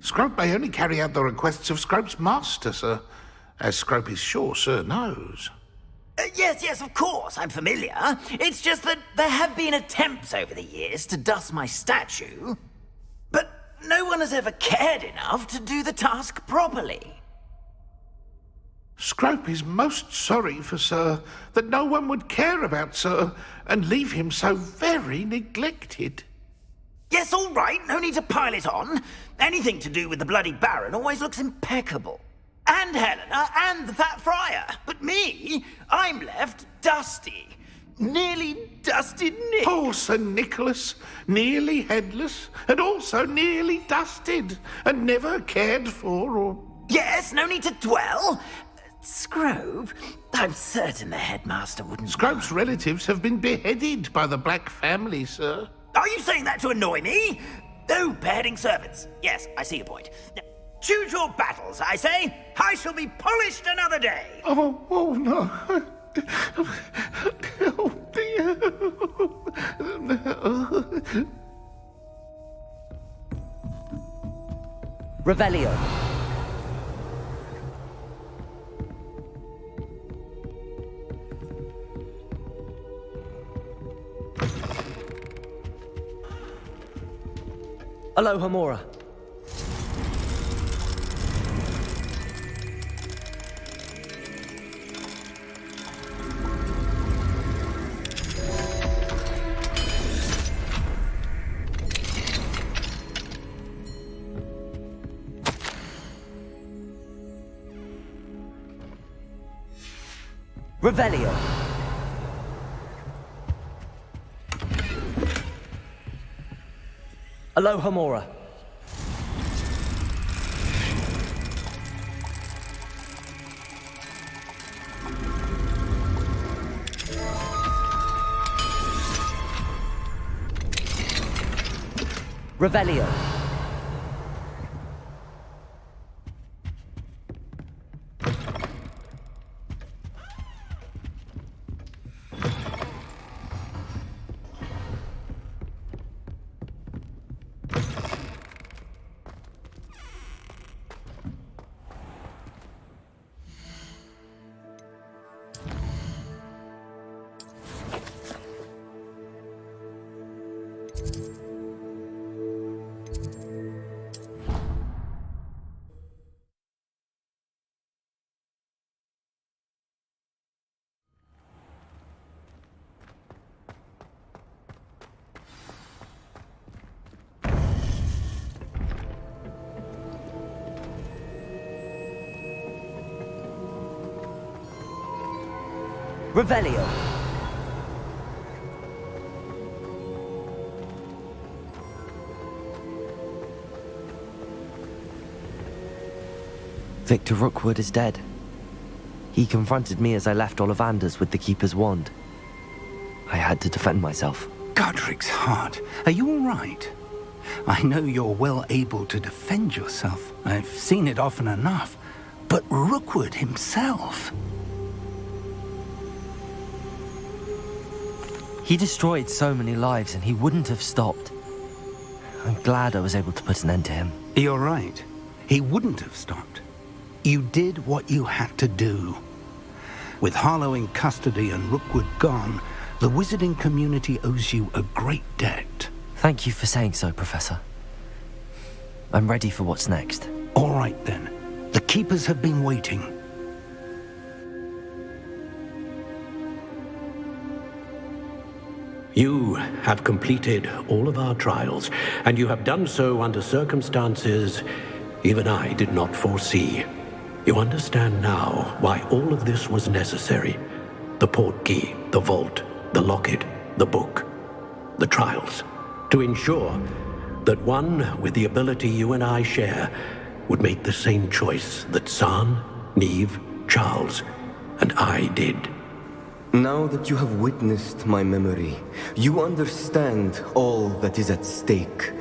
Speaker 4: Scrope may only carry out the requests of Scrope's master, sir, as Scrope is sure sir knows.
Speaker 3: Yes, of course, I'm familiar. It's just that there have been attempts over the years to dust my statue. But no one has ever cared enough to do the task properly.
Speaker 4: Scrope is most sorry for Sir that no one would care about Sir and leave him so very neglected.
Speaker 3: Yes, all right, no need to pile it on. Anything to do with the bloody Baron always looks impeccable. And Helena and the Fat Friar. But me, I'm left dusty. Nearly dusted Nick.
Speaker 4: Poor Sir Nicholas, nearly headless, and also nearly dusted, and never cared for or...
Speaker 3: Yes, no need to dwell. Scrope, I'm certain the headmaster wouldn't...
Speaker 4: Scrope's relatives have been beheaded by the Black family, sir.
Speaker 3: Are you saying that to annoy me? Oh, beheading servants. Yes, I see your point. Choose your battles, I say. I shall be polished another day.
Speaker 4: Oh no. Oh, dear.
Speaker 2: Revelio. Alohomora. Revelio. Alohomora. Revelio. Revelio. Victor Rookwood is dead. He confronted me as I left Ollivander's with the Keeper's wand. I had to defend myself.
Speaker 11: Godric's heart, are you all right? I know you're well able to defend yourself. I've seen it often enough. But Rookwood himself...
Speaker 1: He destroyed so many lives and he wouldn't have stopped. I'm glad I was able to put an end to him.
Speaker 11: You're right. He wouldn't have stopped. You did what you had to do. With Harlow in custody and Rookwood gone, the wizarding community owes you a great debt.
Speaker 1: Thank you for saying so, Professor. I'm ready for what's next.
Speaker 11: All right, then. The Keepers have been waiting.
Speaker 10: You have completed all of our trials, and you have done so under circumstances even I did not foresee. You understand now why all of this was necessary. The portkey, the vault, the locket, the book, the trials. To ensure that one with the ability you and I share would make the same choice that San, Neve, Charles, and I did.
Speaker 16: Now that you have witnessed my memory, you understand all that is at stake.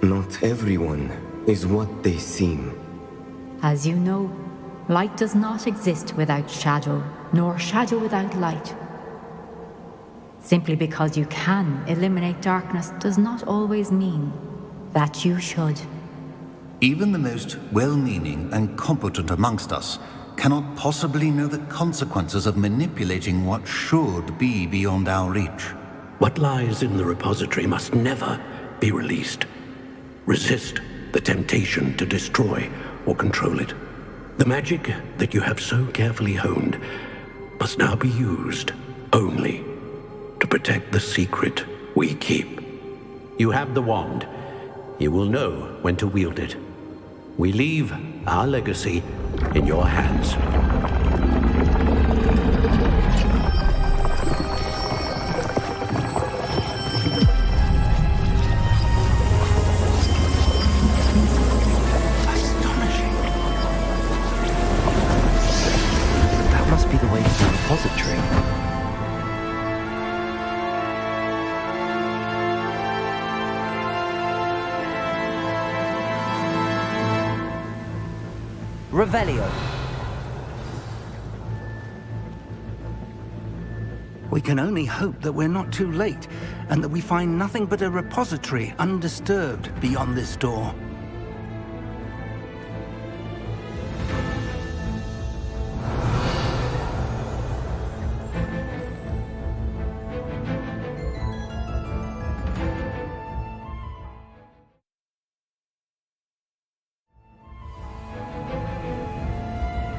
Speaker 16: Not everyone is what they seem.
Speaker 17: As you know, light does not exist without shadow, nor shadow without light. Simply because you can eliminate darkness does not always mean that you should.
Speaker 18: Even the most well-meaning and competent amongst us cannot possibly know the consequences of manipulating what should be beyond our reach.
Speaker 10: What lies in the repository must never be released. Resist the temptation to destroy or control it. The magic that you have so carefully honed must now be used only to protect the secret we keep. You have the wand. You will know when to wield it. We leave our legacy in your hands.
Speaker 2: That must be the way to the repository. Revelio.
Speaker 19: We can only hope that we're not too late, and that we find nothing but a repository undisturbed beyond this door.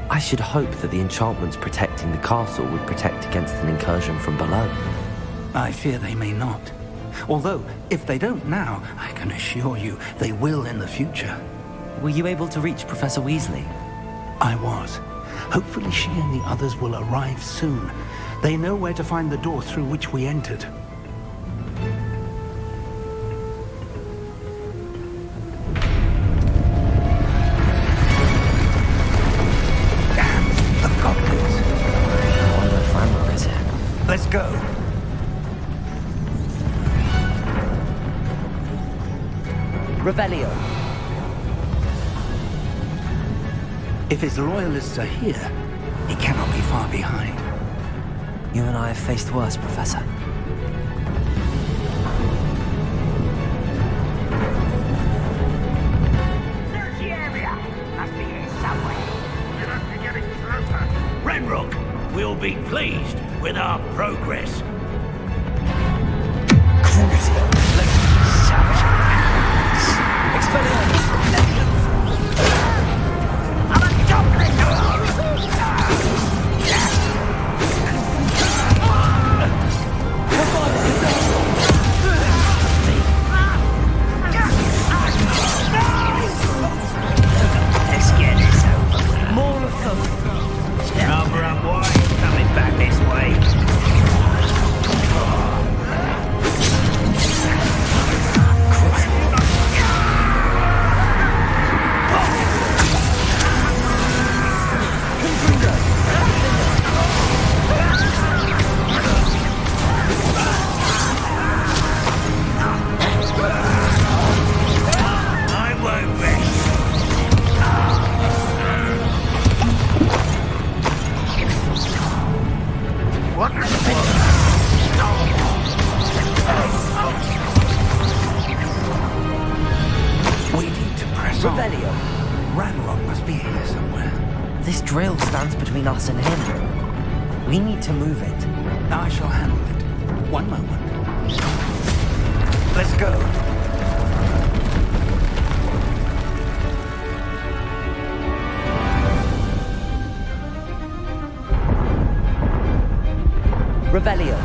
Speaker 2: I should hope that the enchantments protecting the castle would protect against an incursion from below.
Speaker 19: I fear they may not. Although, if they don't now, I can assure you they will in the future.
Speaker 2: Were you able to reach Professor Weasley?
Speaker 19: I was. Hopefully she and the others will arrive soon. They know where to find the door through which we entered. Let's go.
Speaker 2: Revelio.
Speaker 19: If his loyalists are here, he cannot be far behind.
Speaker 2: You and I have faced worse, Professor.
Speaker 3: Search the area. Must be here somewhere. You must be getting closer. Renrook will be pleased with our progress.
Speaker 20: Let's get this over with. More of them. Cover up wide, coming back this way.
Speaker 19: Revelio. Ranrock must be here somewhere.
Speaker 2: This drill stands between us and him. We need to move it.
Speaker 19: I shall handle it. One moment. Let's go.
Speaker 2: Revelio.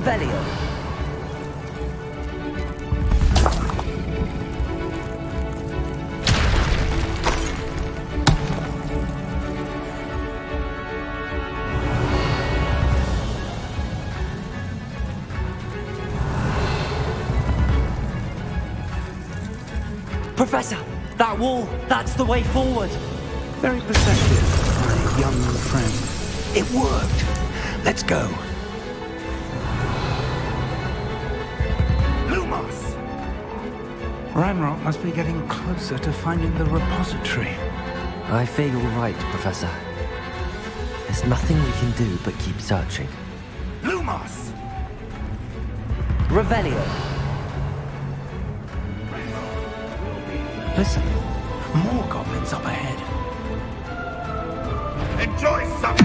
Speaker 1: Revelio. Professor, that wall, that's the way forward.
Speaker 19: Very perceptive, my young friend. It worked. Let's go. Lumos! Ranrock must be getting closer to finding the repository.
Speaker 2: I fear you're right, Professor. There's nothing we can do but keep searching.
Speaker 19: Lumos!
Speaker 1: Revelio.
Speaker 19: Listen, more goblins up ahead.
Speaker 4: Enjoy some.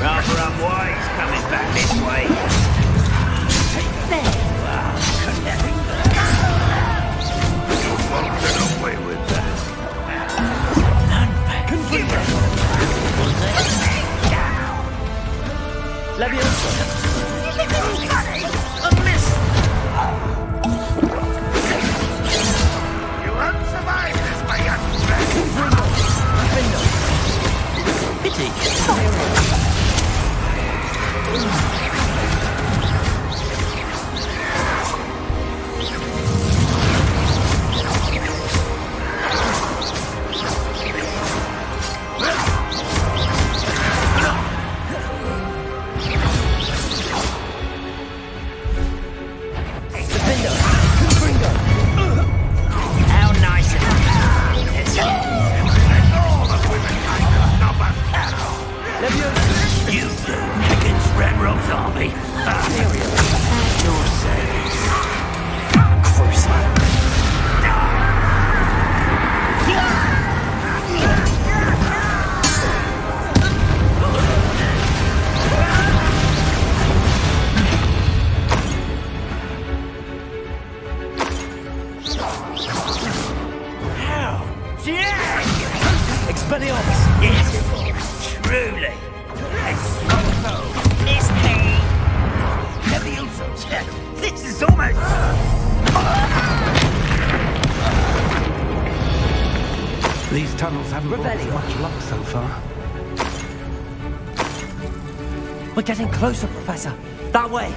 Speaker 20: Rather unwise coming back this way.
Speaker 4: You won't get away with that. You won't survive this, my young friend.
Speaker 1: Pity.
Speaker 20: How nice of you.
Speaker 4: All the women kind of stubborn.
Speaker 20: You against Ranrock's army. At your service. Crusader. How dare you!
Speaker 1: Expelliarmus.
Speaker 20: Beautiful, truly. Miss me. Levioso. This is almost.
Speaker 19: These tunnels haven't brought us much luck so far.
Speaker 1: We're getting closer, Professor. That way.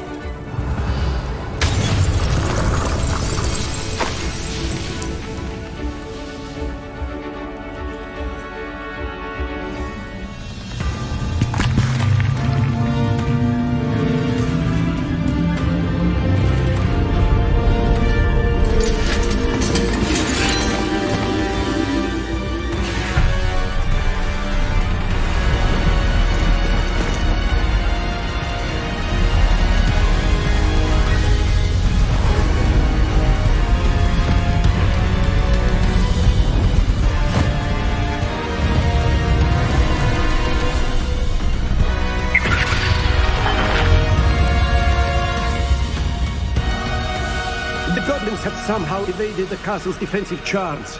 Speaker 10: The goblins have somehow evaded the castle's defensive charms.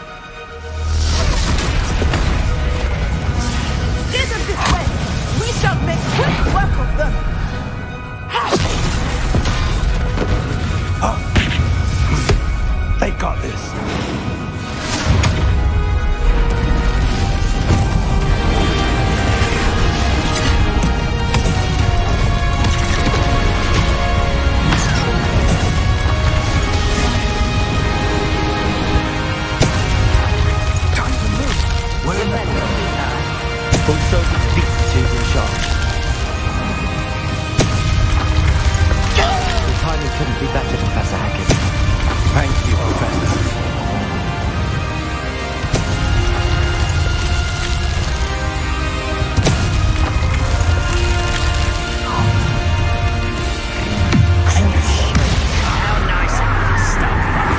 Speaker 7: Steer them this way! We shall make quick work of them!
Speaker 19: They got this.
Speaker 2: Couldn't be better, Professor Hackett.
Speaker 19: Thank you, Professor.
Speaker 20: How nice of you to stop by.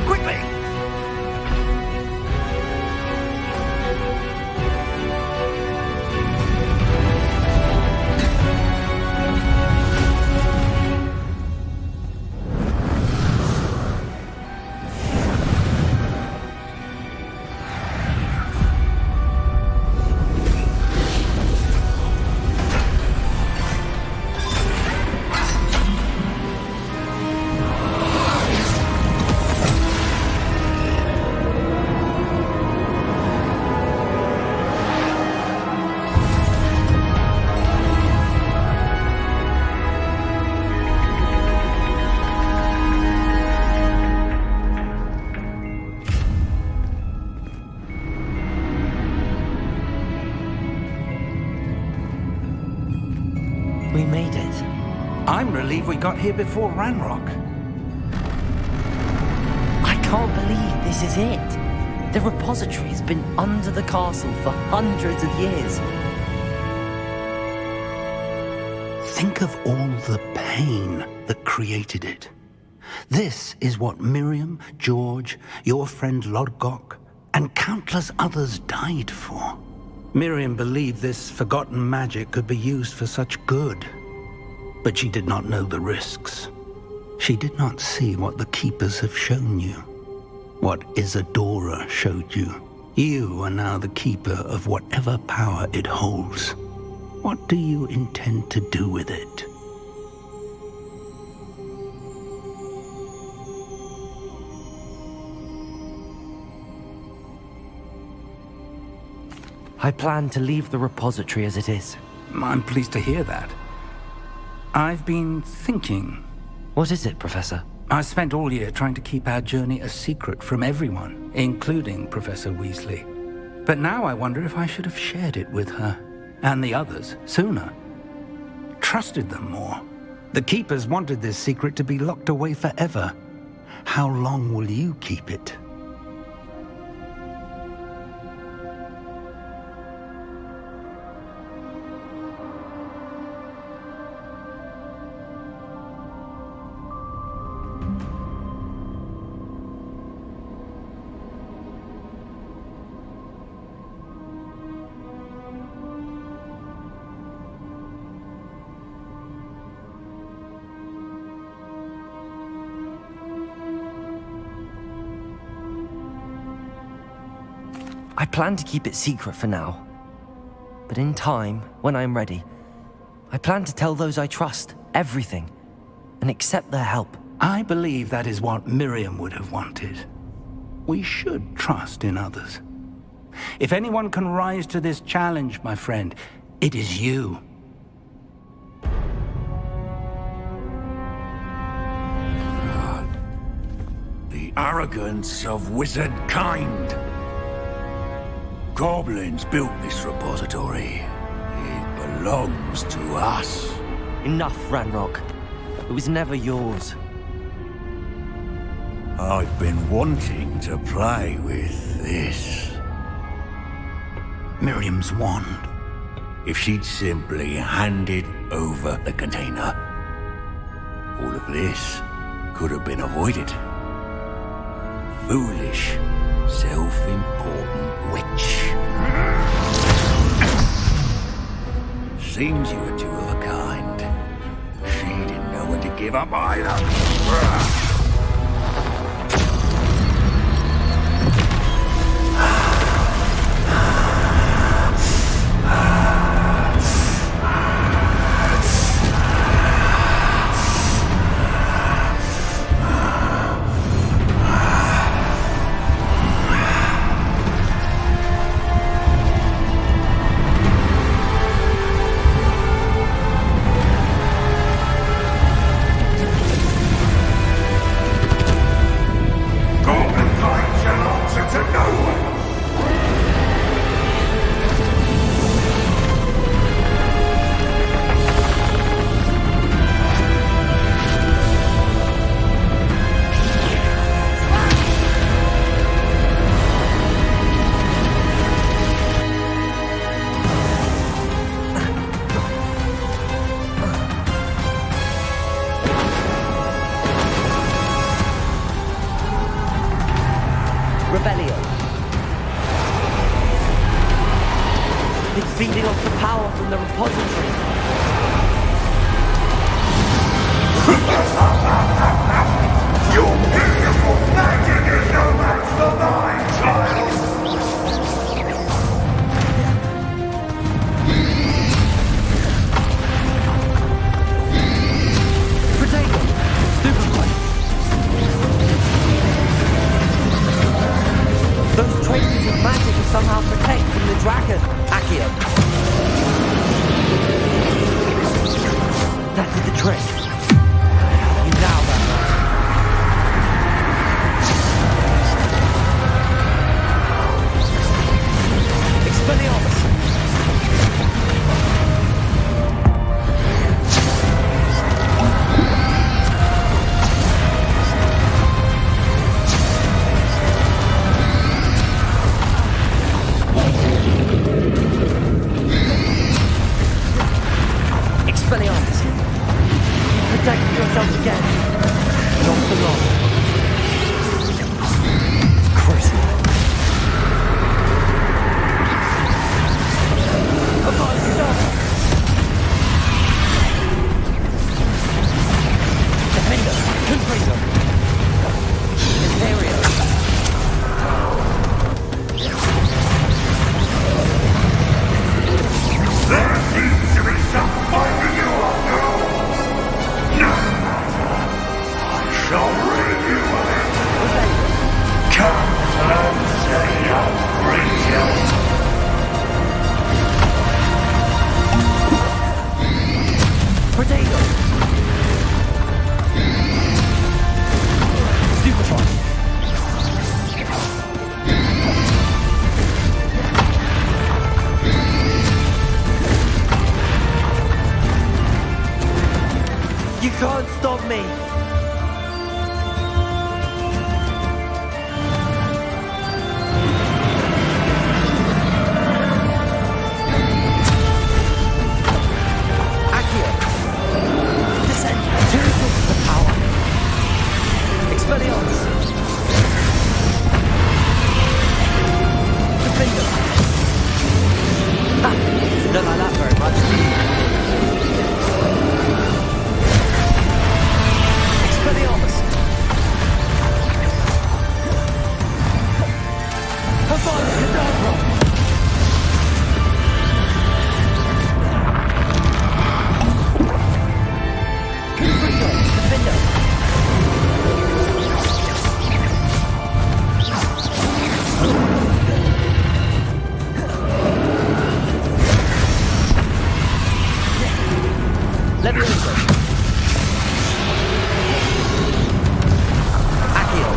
Speaker 3: Quickly!
Speaker 2: We made it.
Speaker 19: I'm relieved we got here before Ranrock.
Speaker 2: I can't believe this is it. The repository has been under the castle for hundreds of years.
Speaker 19: Think of all the pain that created it. This is what Miriam, George, your friend Lodgok, and countless others died for. Miriam believed this forgotten magic could be used for such good. But she did not know the risks. She did not see what the Keepers have shown you. What Isadora showed you. You are now the Keeper of whatever power it holds. What do you intend to do with it?
Speaker 2: I plan to leave the repository as it is.
Speaker 19: I'm pleased to hear that. I've been thinking.
Speaker 2: What is it, Professor?
Speaker 19: I spent all year trying to keep our journey a secret from everyone, including Professor Weasley. But now I wonder if I should have shared it with her, and the others, sooner. Trusted them more. The Keepers wanted this secret to be locked away forever. How long will you keep it?
Speaker 2: I plan to keep it secret for now. But in time, when I'm ready, I plan to tell those I trust everything and accept their help.
Speaker 19: I believe that is what Miriam would have wanted. We should trust in others. If anyone can rise to this challenge, my friend, it is you.
Speaker 11: The arrogance of wizard kind. Goblins built this repository. It belongs to us.
Speaker 2: Enough, Ranrock. It was never yours.
Speaker 11: I've been wanting to play with this.
Speaker 19: Miriam's wand.
Speaker 11: If she'd simply handed over the container, all of this could have been avoided. Foolish, self-important witch. Seems you were two of a kind. She didn't know when to give up either.
Speaker 2: feeding off the power from the repository.
Speaker 21: Your beautiful magic is no match for mine, child!
Speaker 2: Potato! Stupefy! Those traces of magic are somehow protecting the dragon, Accio. That did the trick. You now that Expelliarmus! Expelliarmus! Protect yourself again. Not for long. Crucible. Above, stop! Defender, Confringo. Imperio.
Speaker 21: There seems to be some finding you after all! No matter! I shall rid you of it! Come and say I'll free you!
Speaker 2: Potato! Stupefy! You can't stop me! Accio! Descend! Two sources of power! Expelliarmus! Defender! Ah! Don't like that very much, do you? Expelliarmus! Avada Kedavra! Confringo! Defender! Levioso! Accio!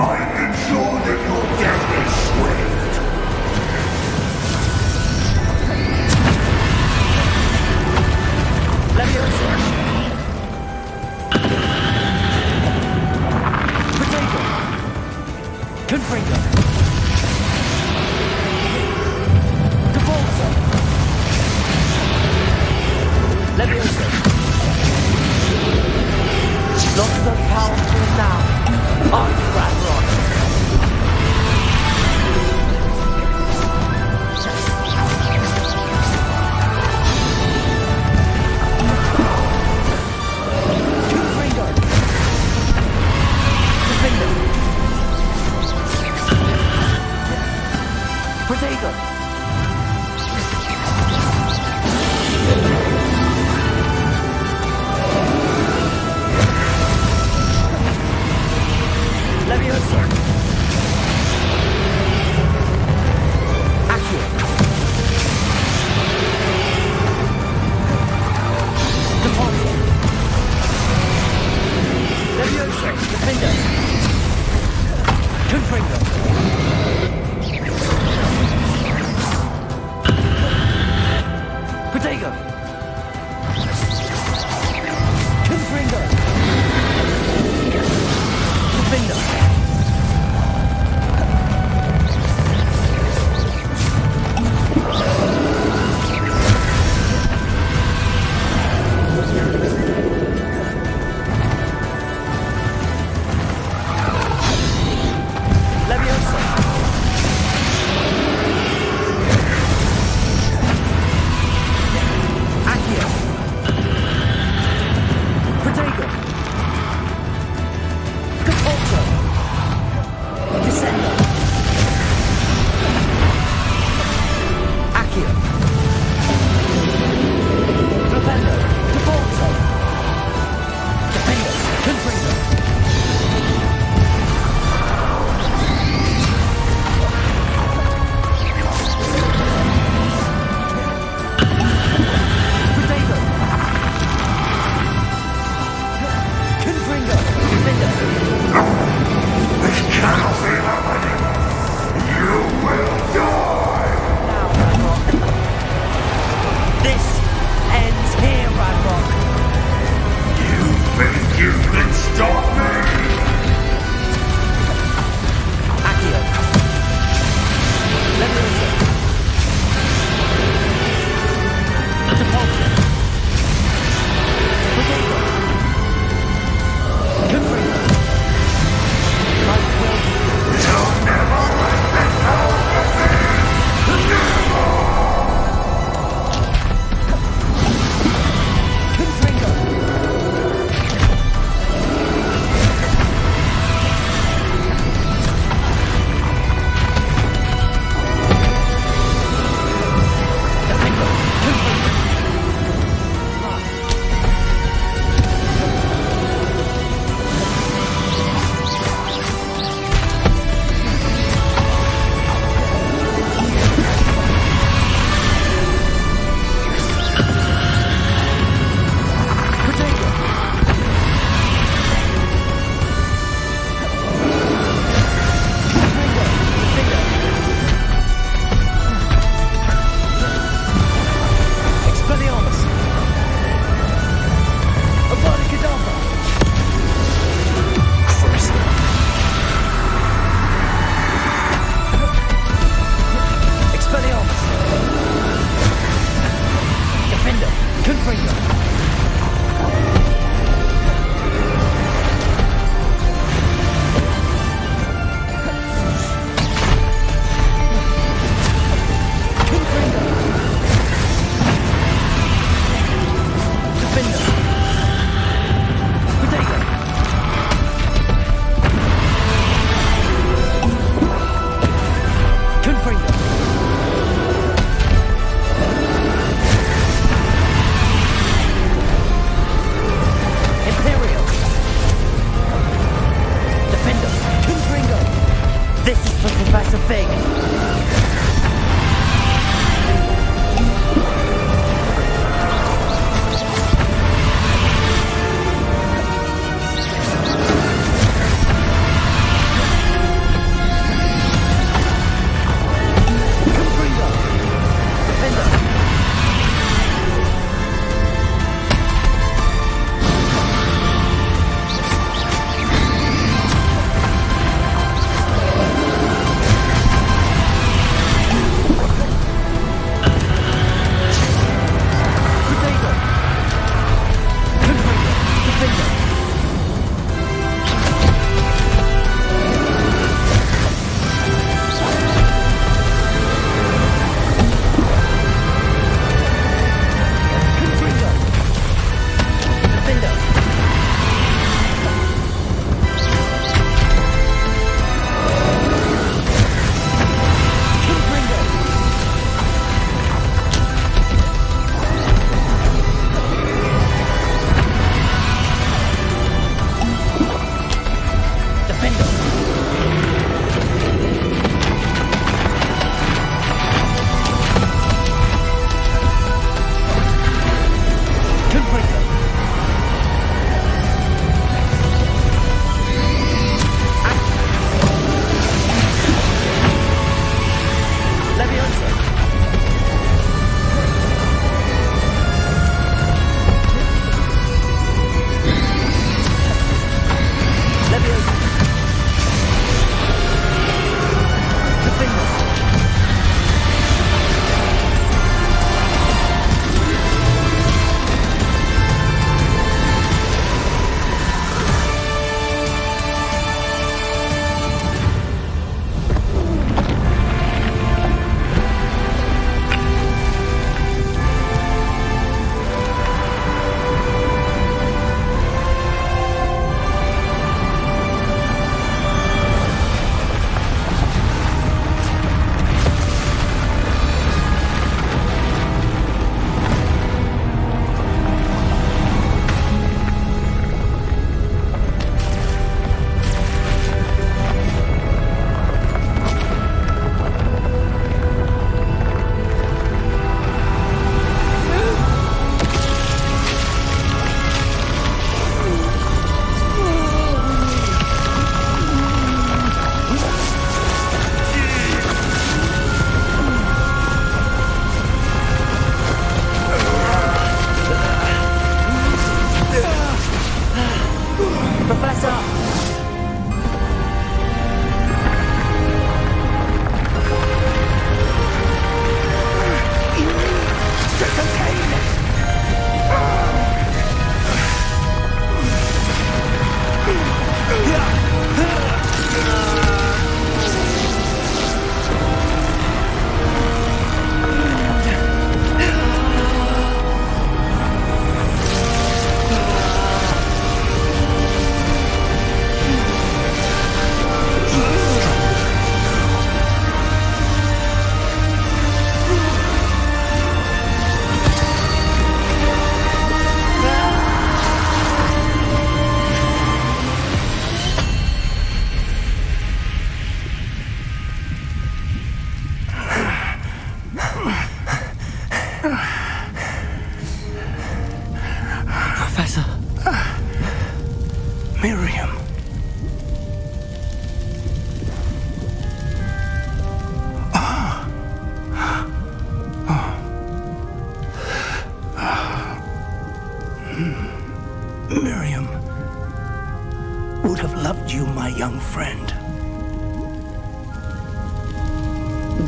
Speaker 21: might ensure that your death is swift.
Speaker 2: Leviosa! Potato! Confringo! Cabolso! Leviosa! Not so powerful now. Arch-Ragnarok! Potato! Leviosa! Accio! Deposit! Leviosa! Defender! Confringo! Potato! Confringo! Defender! Leviosa! Accio! Potato! Capolto! Descendo! Accio! Propendo! Capolto! Defender! Confringo! Potato! Confringo! Defender!
Speaker 21: This cannot be happening. You will die.
Speaker 2: Now, Ragnarok. This ends here, Ragnarok.
Speaker 21: You think you can stop me?
Speaker 2: Accio! Leviosa! Depulso! Potato! Confringo! I will...
Speaker 21: You'll never let this power of me.
Speaker 2: Confringo! Defender! Confringo! Potato! Confringo! Defender! Expelliarmus! Abracadabra! Expelliarmus! Defender! Confringo! Confringo! Defender! Potato! Confringo! Imperial! Defender! Confringo! This is for Professor Fig!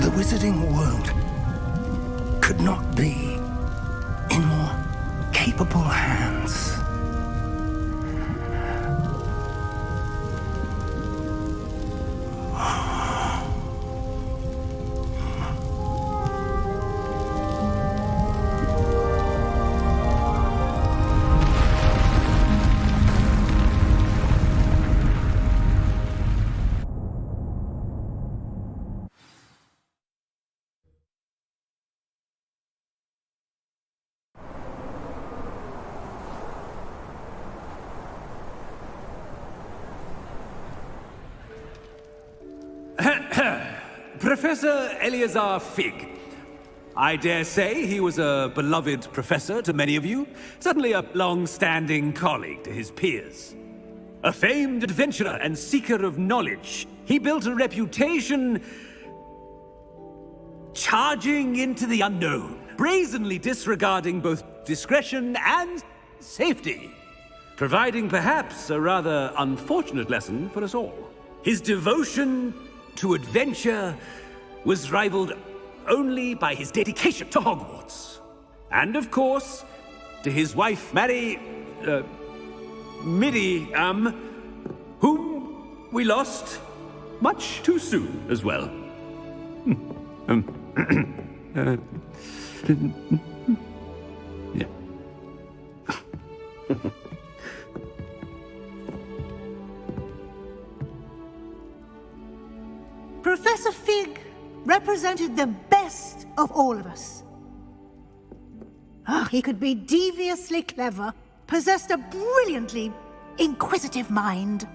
Speaker 19: The wizarding world could not be in more capable hands.
Speaker 11: Professor Eleazar Fig. I dare say he was a beloved professor to many of you, certainly a long-standing colleague to his peers. A famed adventurer and seeker of knowledge, he built a reputation charging into the unknown, brazenly disregarding both discretion and safety, providing perhaps a rather unfortunate lesson for us all. His devotion to adventure was rivaled only by his dedication to Hogwarts. And of course, to his wife, Midi, whom we lost much too soon as well. Yeah.
Speaker 8: Professor Fig represented the best of all of us. He could be deviously clever, possessed a brilliantly inquisitive mind,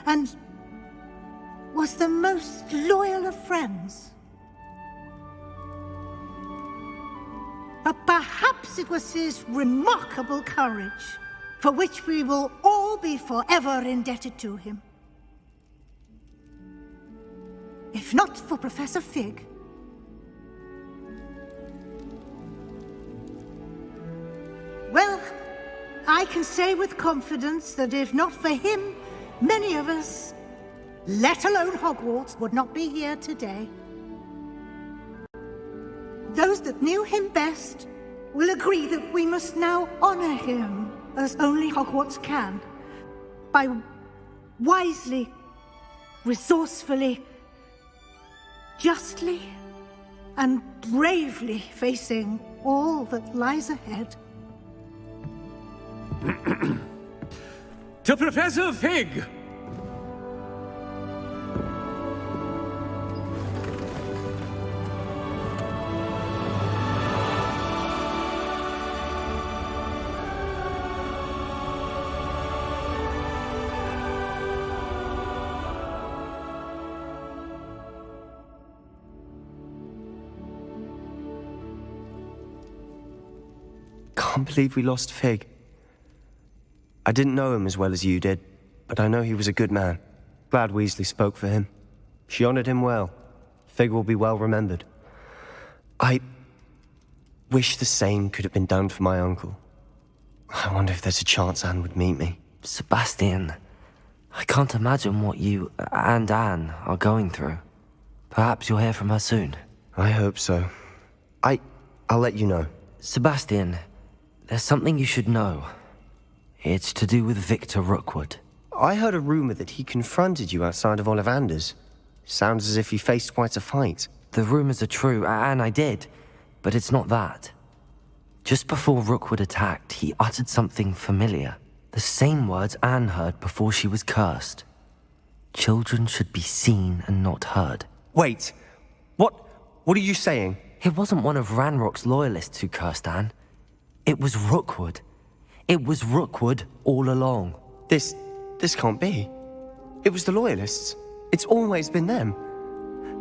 Speaker 8: and was the most loyal of friends. But perhaps it was his remarkable courage, for which we will all be forever indebted to him. If not for Professor Fig, well, I can say with confidence that if not for him, many of us, let alone Hogwarts, would not be here today. Those that knew him best will agree that we must now honor him as only Hogwarts can, by wisely, resourcefully, justly, and bravely facing all that lies ahead.
Speaker 11: To Professor Fig!
Speaker 2: Can't believe we lost Fig. I didn't know him as well as you did, but I know he was a good man. Glad Weasley spoke for him. She honored him well. Fig will be well remembered. I wish the same could have been done for my uncle. I wonder if there's a chance Anne would meet me.
Speaker 1: Sebastian, I can't imagine what you and Anne are going through. Perhaps you'll hear from her soon.
Speaker 2: I hope so. I'll let you know.
Speaker 1: Sebastian, there's something you should know. It's to do with Victor Rookwood.
Speaker 2: I heard a rumor that he confronted you outside of Ollivander's. Sounds as if he faced quite a fight.
Speaker 1: The rumors are true, and I did, but it's not that. Just before Rookwood attacked, he uttered something familiar. The same words Anne heard before she was cursed. Children should be seen and not heard.
Speaker 2: Wait, what are you saying?
Speaker 1: It wasn't one of Ranrock's loyalists who cursed Anne. It was Rookwood. It was Rookwood all along.
Speaker 2: This can't be. It was the Loyalists. It's always been them.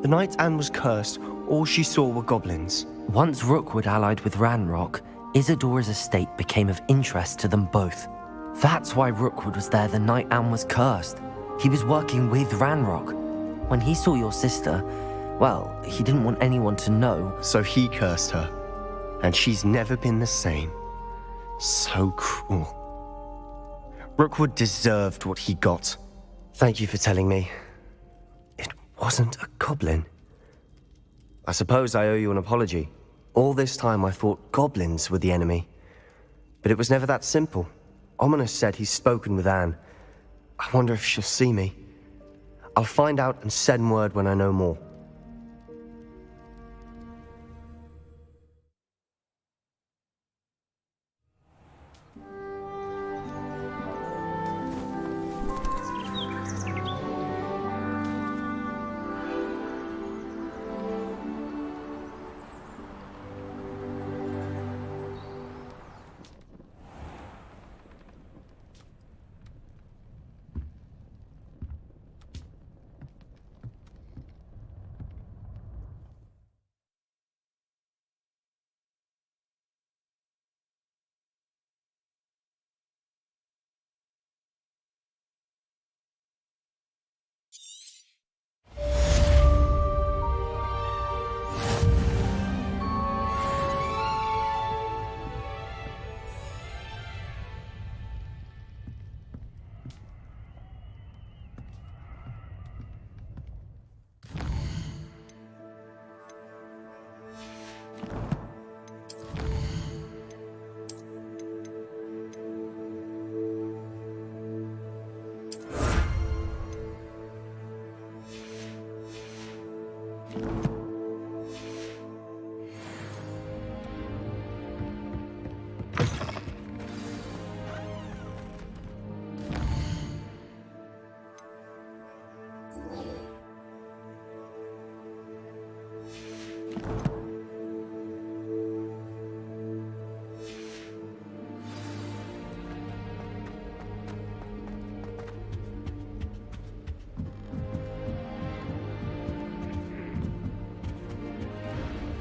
Speaker 2: The night Anne was cursed, all she saw were goblins.
Speaker 1: Once Rookwood allied with Ranrock, Isadora's estate became of interest to them both. That's why Rookwood was there the night Anne was cursed. He was working with Ranrock. When he saw your sister, well, he didn't want anyone to know.
Speaker 2: So he cursed her. And she's never been the same. So cruel. Rookwood deserved what he got. Thank you for telling me. It wasn't a goblin. I suppose I owe you an apology. All this time I thought goblins were the enemy. But it was never that simple. Ominous said he's spoken with Anne. I wonder if she'll see me. I'll find out and send word when I know more.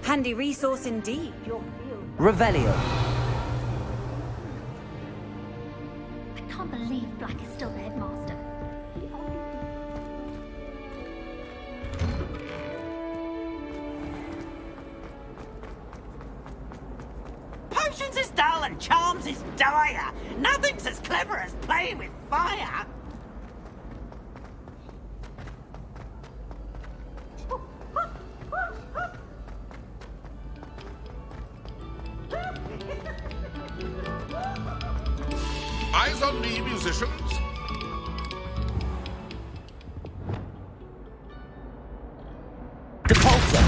Speaker 12: Handy resource indeed.
Speaker 1: Revelio.
Speaker 15: I can't believe Black is still the headmaster.
Speaker 3: Potions is dull and charms is dire. Nothing's as clever as playing with fire.
Speaker 4: Eyes on me, musicians.
Speaker 1: Depulso.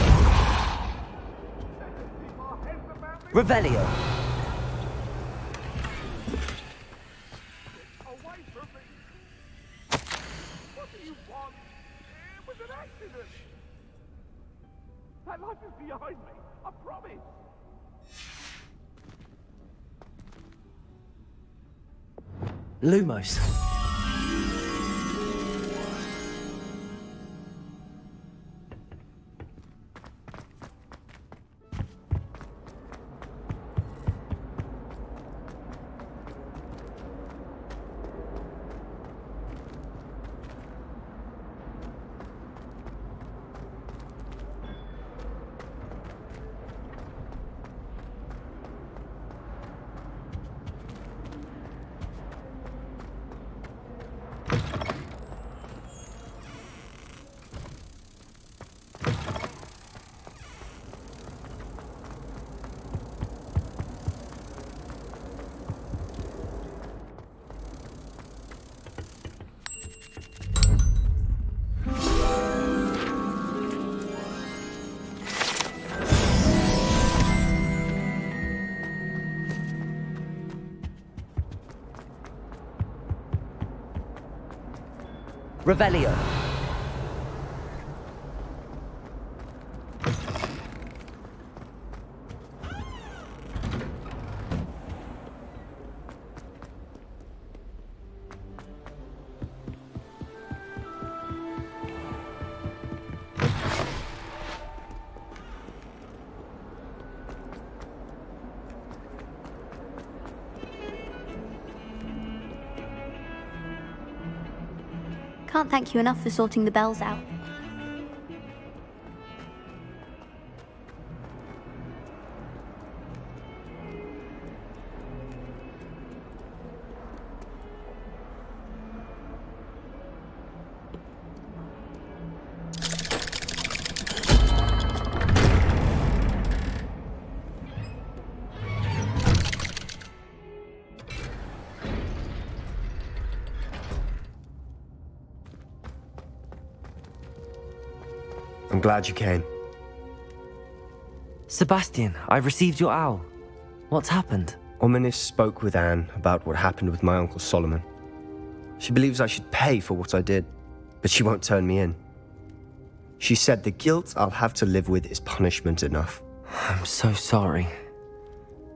Speaker 1: Revelio.
Speaker 21: Away from me! What do you want? It was an accident! That life is behind me, I promise!
Speaker 1: Lumos. Revelio.
Speaker 5: Can't thank you enough for sorting the bells out.
Speaker 2: I'm glad you came.
Speaker 1: Sebastian, I've received your owl. What's happened?
Speaker 2: Ominis spoke with Anne about what happened with my Uncle Solomon. She believes I should pay for what I did, but she won't turn me in. She said the guilt I'll have to live with is punishment enough.
Speaker 1: I'm so sorry.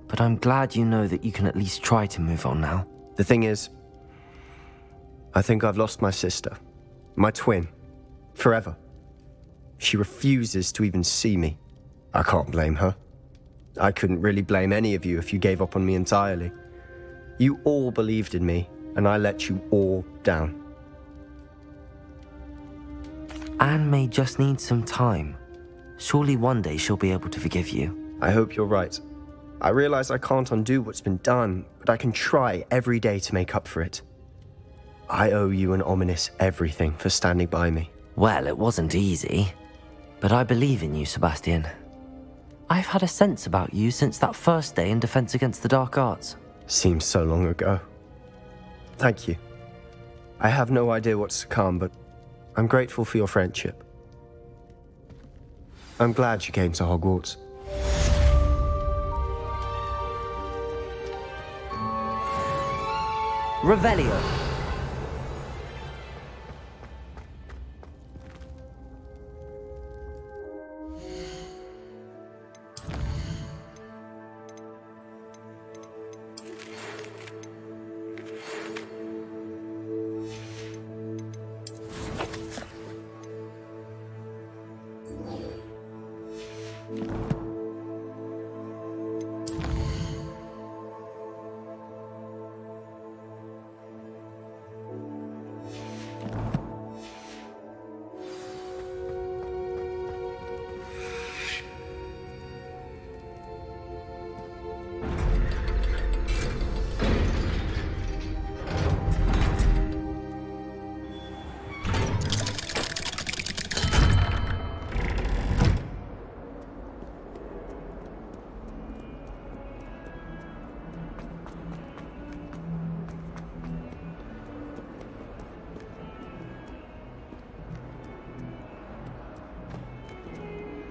Speaker 1: But I'm glad you know that you can at least try to move on now.
Speaker 2: The thing is, I think I've lost my sister, my twin, forever. She refuses to even see me. I can't blame her. I couldn't really blame any of you if you gave up on me entirely. You all believed in me, and I let you all down.
Speaker 1: Anne may just need some time. Surely one day she'll be able to forgive you.
Speaker 2: I hope you're right. I realize I can't undo what's been done, but I can try every day to make up for it. I owe you and Ominis everything for standing by me.
Speaker 1: Well, it wasn't easy, but I believe in you, Sebastian. I've had a sense about you since that first day in Defense Against the Dark Arts.
Speaker 2: Seems so long ago. Thank you. I have no idea what's to come, but I'm grateful for your friendship. I'm glad you came to Hogwarts.
Speaker 1: Revelio.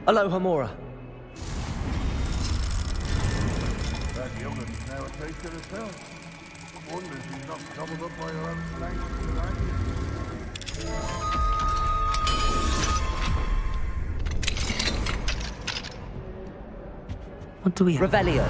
Speaker 1: Aloha, Mora.
Speaker 21: That young'un's now a taste of herself. Wonders she's not gobbled up by her own flanks tonight.
Speaker 1: What do we have? Revelio.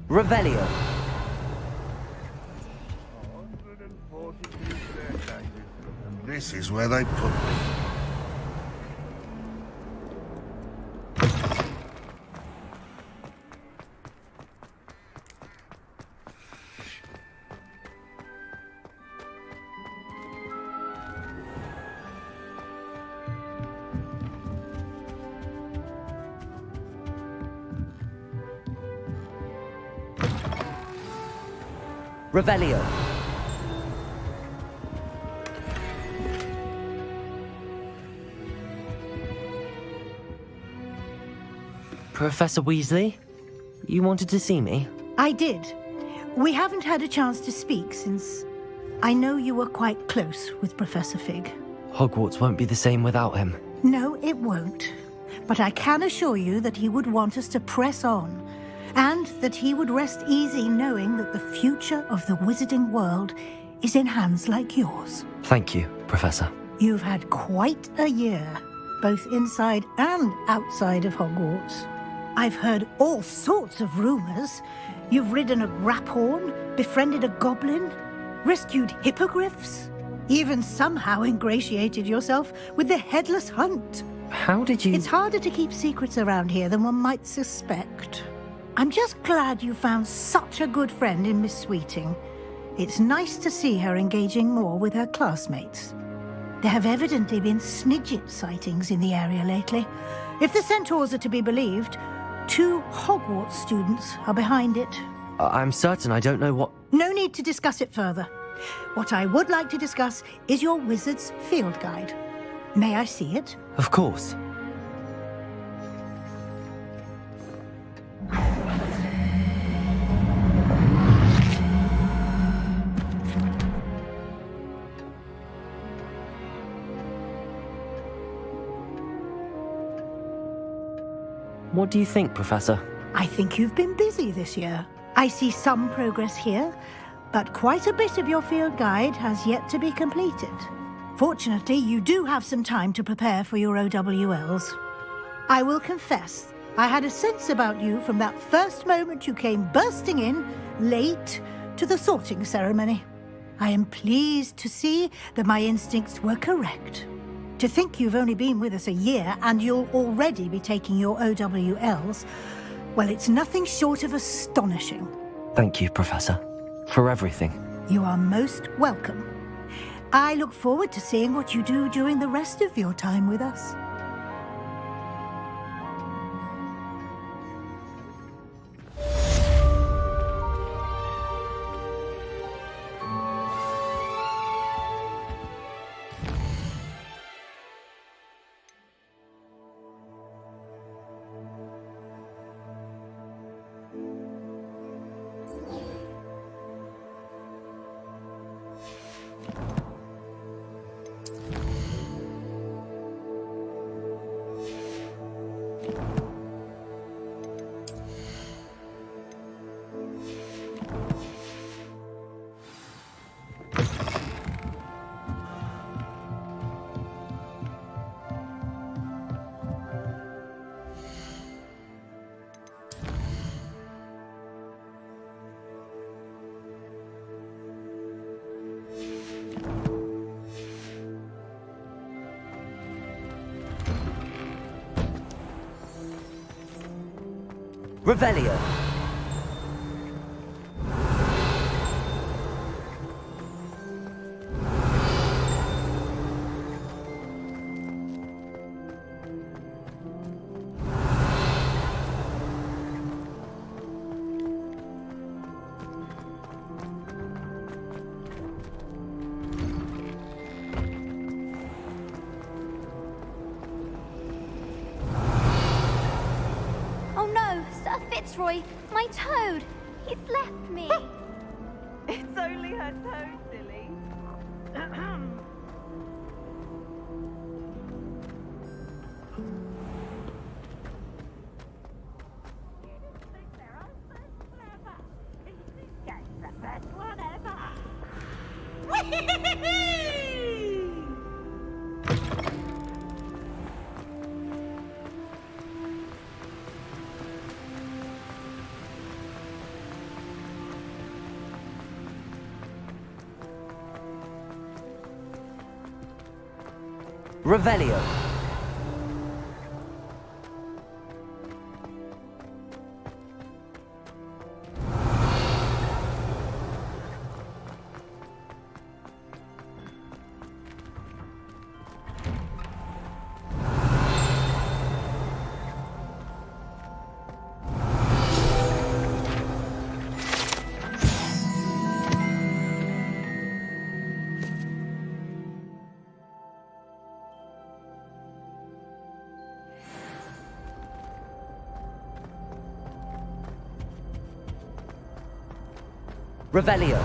Speaker 1: Revelio.
Speaker 21: 140 feet there, and this is where they put me.
Speaker 1: Revelio. Professor Weasley, you wanted to see me?
Speaker 8: I did. We haven't had a chance to speak since I know you were quite close with Professor Fig.
Speaker 1: Hogwarts won't be the same without him.
Speaker 8: No, it won't. But I can assure you that he would want us to press on, and that he would rest easy knowing that the future of the wizarding world is in hands like yours.
Speaker 1: Thank you, Professor.
Speaker 8: You've had quite a year, both inside and outside of Hogwarts. I've heard all sorts of rumors. You've ridden a graphorn, befriended a goblin, rescued hippogriffs, even somehow ingratiated yourself with the Headless Hunt.
Speaker 1: How did you...
Speaker 8: It's harder to keep secrets around here than one might suspect. I'm just glad you found such a good friend in Miss Sweeting. It's nice to see her engaging more with her classmates. There have evidently been Snidget sightings in the area lately. If the centaurs are to be believed, 2 Hogwarts students are behind it.
Speaker 1: I'm certain I don't know what...
Speaker 8: No need to discuss it further. What I would like to discuss is your wizard's field guide. May I see it?
Speaker 1: Of course. What do you think, Professor?
Speaker 8: I think you've been busy this year. I see some progress here, but quite a bit of your field guide has yet to be completed. Fortunately, you do have some time to prepare for your OWLs. I will confess, I had a sense about you from that first moment you came bursting in, late, to the sorting ceremony. I am pleased to see that my instincts were correct. To think you've only been with us a year and you'll already be taking your OWLs, well, it's nothing short of astonishing.
Speaker 1: Thank you, Professor, for everything.
Speaker 8: You are most welcome. I look forward to seeing what you do during the rest of your time with us.
Speaker 1: Revelio.
Speaker 5: Fitzroy, my toad! He's left me!
Speaker 7: It's only her toad, silly.
Speaker 1: Revelio. Revelio.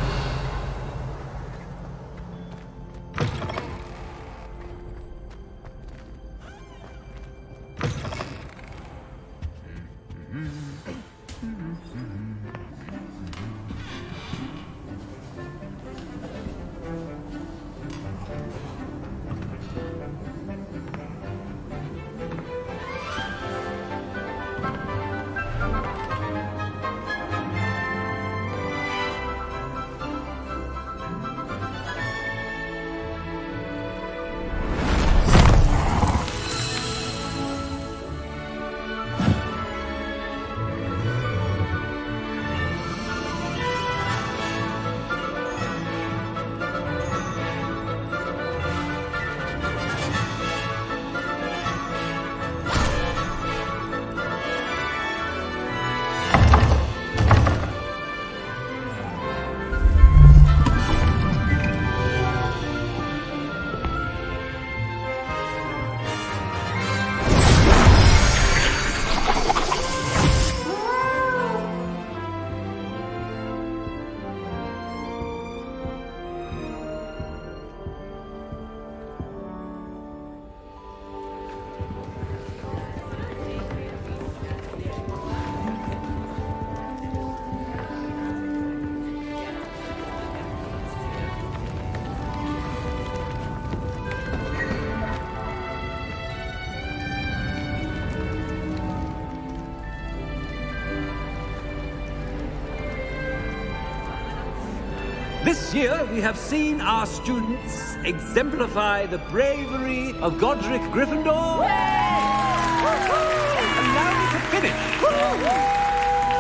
Speaker 6: This year, we have seen our students exemplify the bravery of Godric Gryffindor. And now we can finish.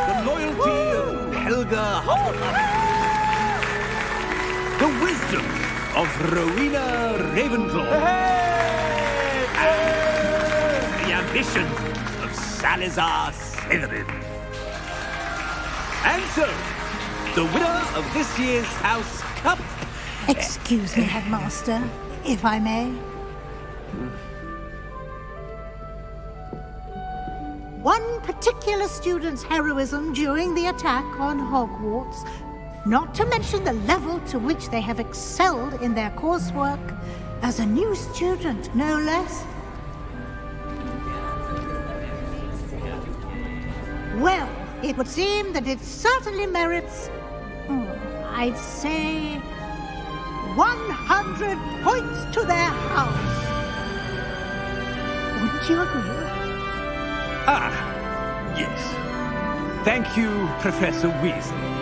Speaker 6: The loyalty of Helga Hufflepuff. The wisdom of Rowena Ravenclaw. And the ambition of Salazar Slytherin. And so, the winner of this year's House Cup...
Speaker 8: Excuse me, Headmaster, if I may. One particular student's heroism during the attack on Hogwarts, not to mention the level to which they have excelled in their coursework, as a new student, no less. Well, it would seem that it certainly merits, I'd say, 100 points to their house. Wouldn't you agree?
Speaker 6: Ah, yes. Thank you, Professor Weasley.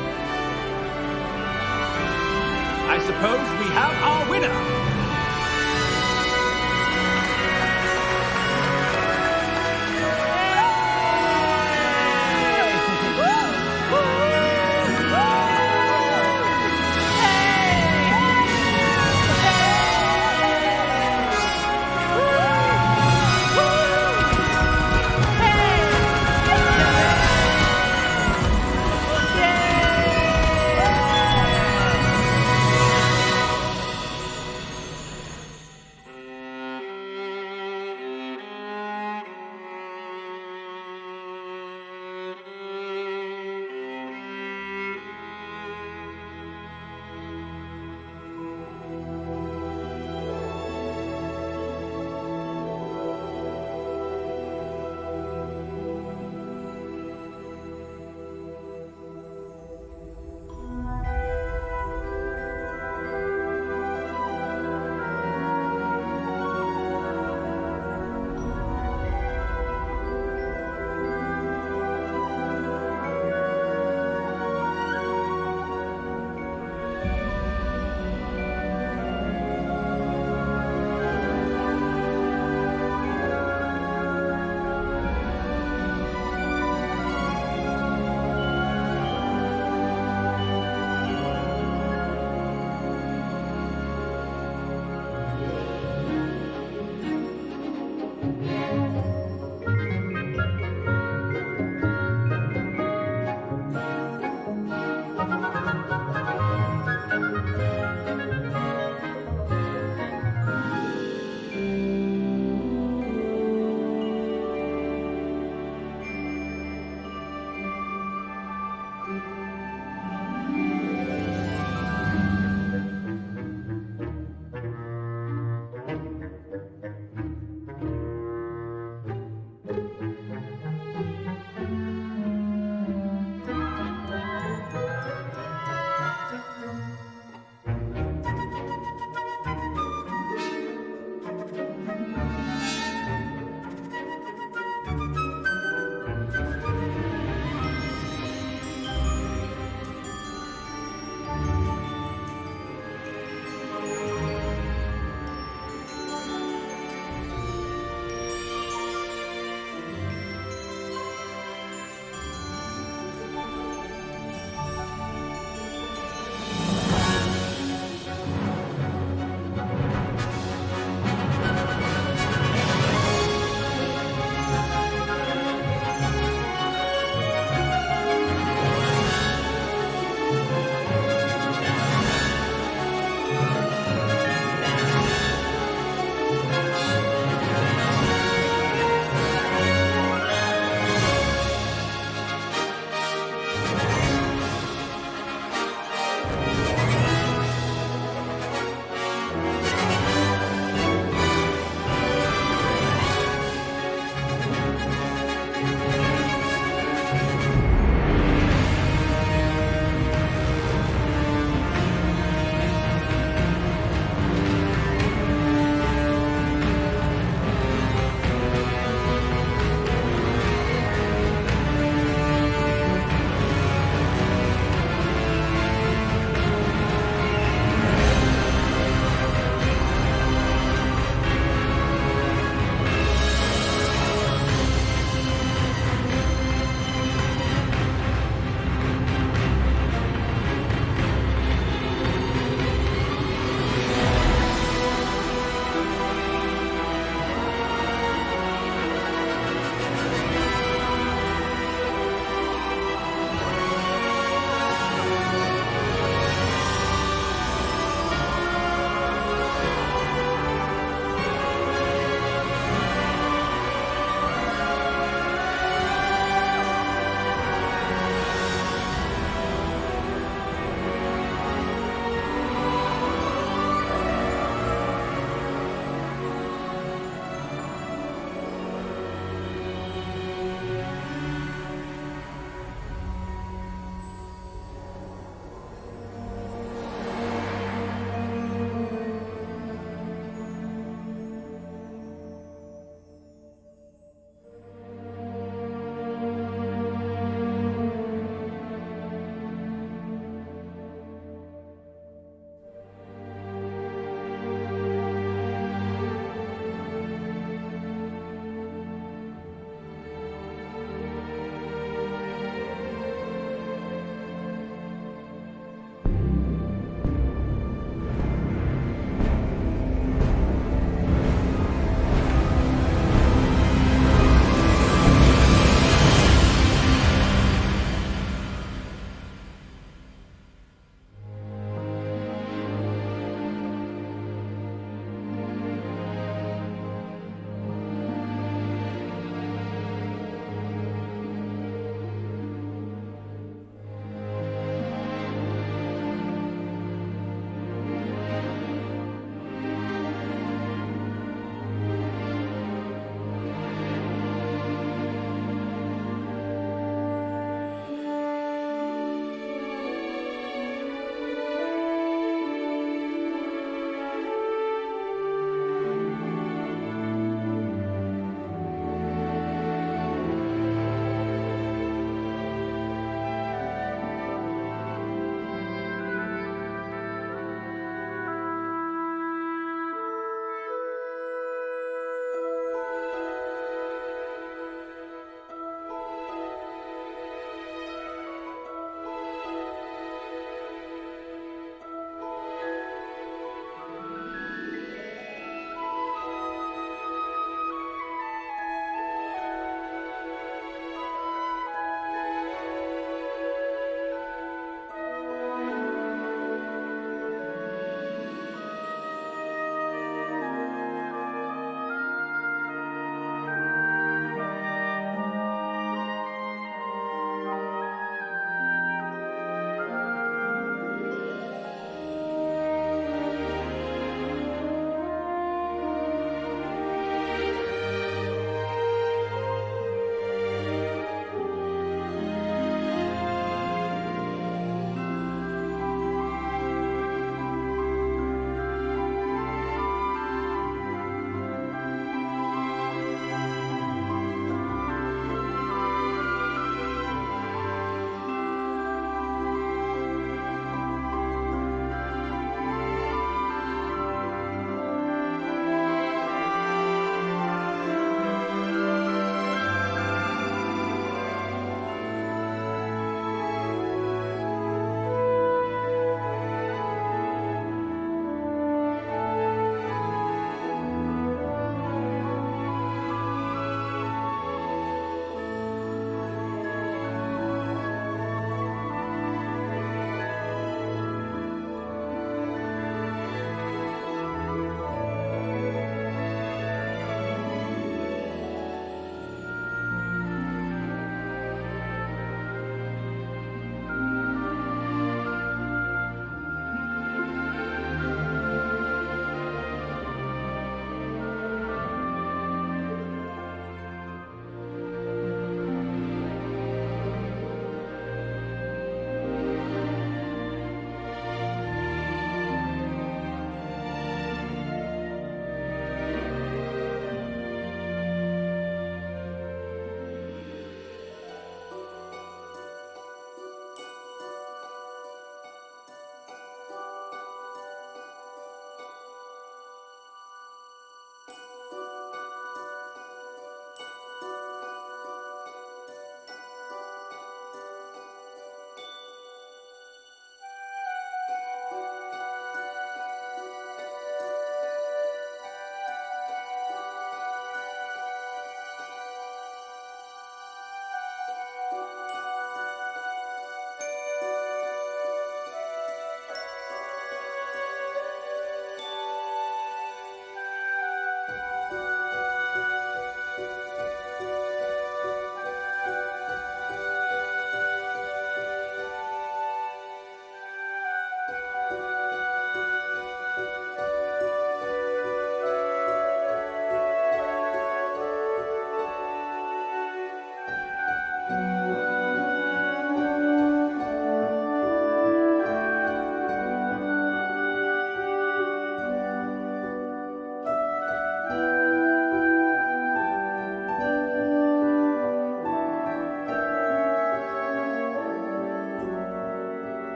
Speaker 6: I suppose we have our winner.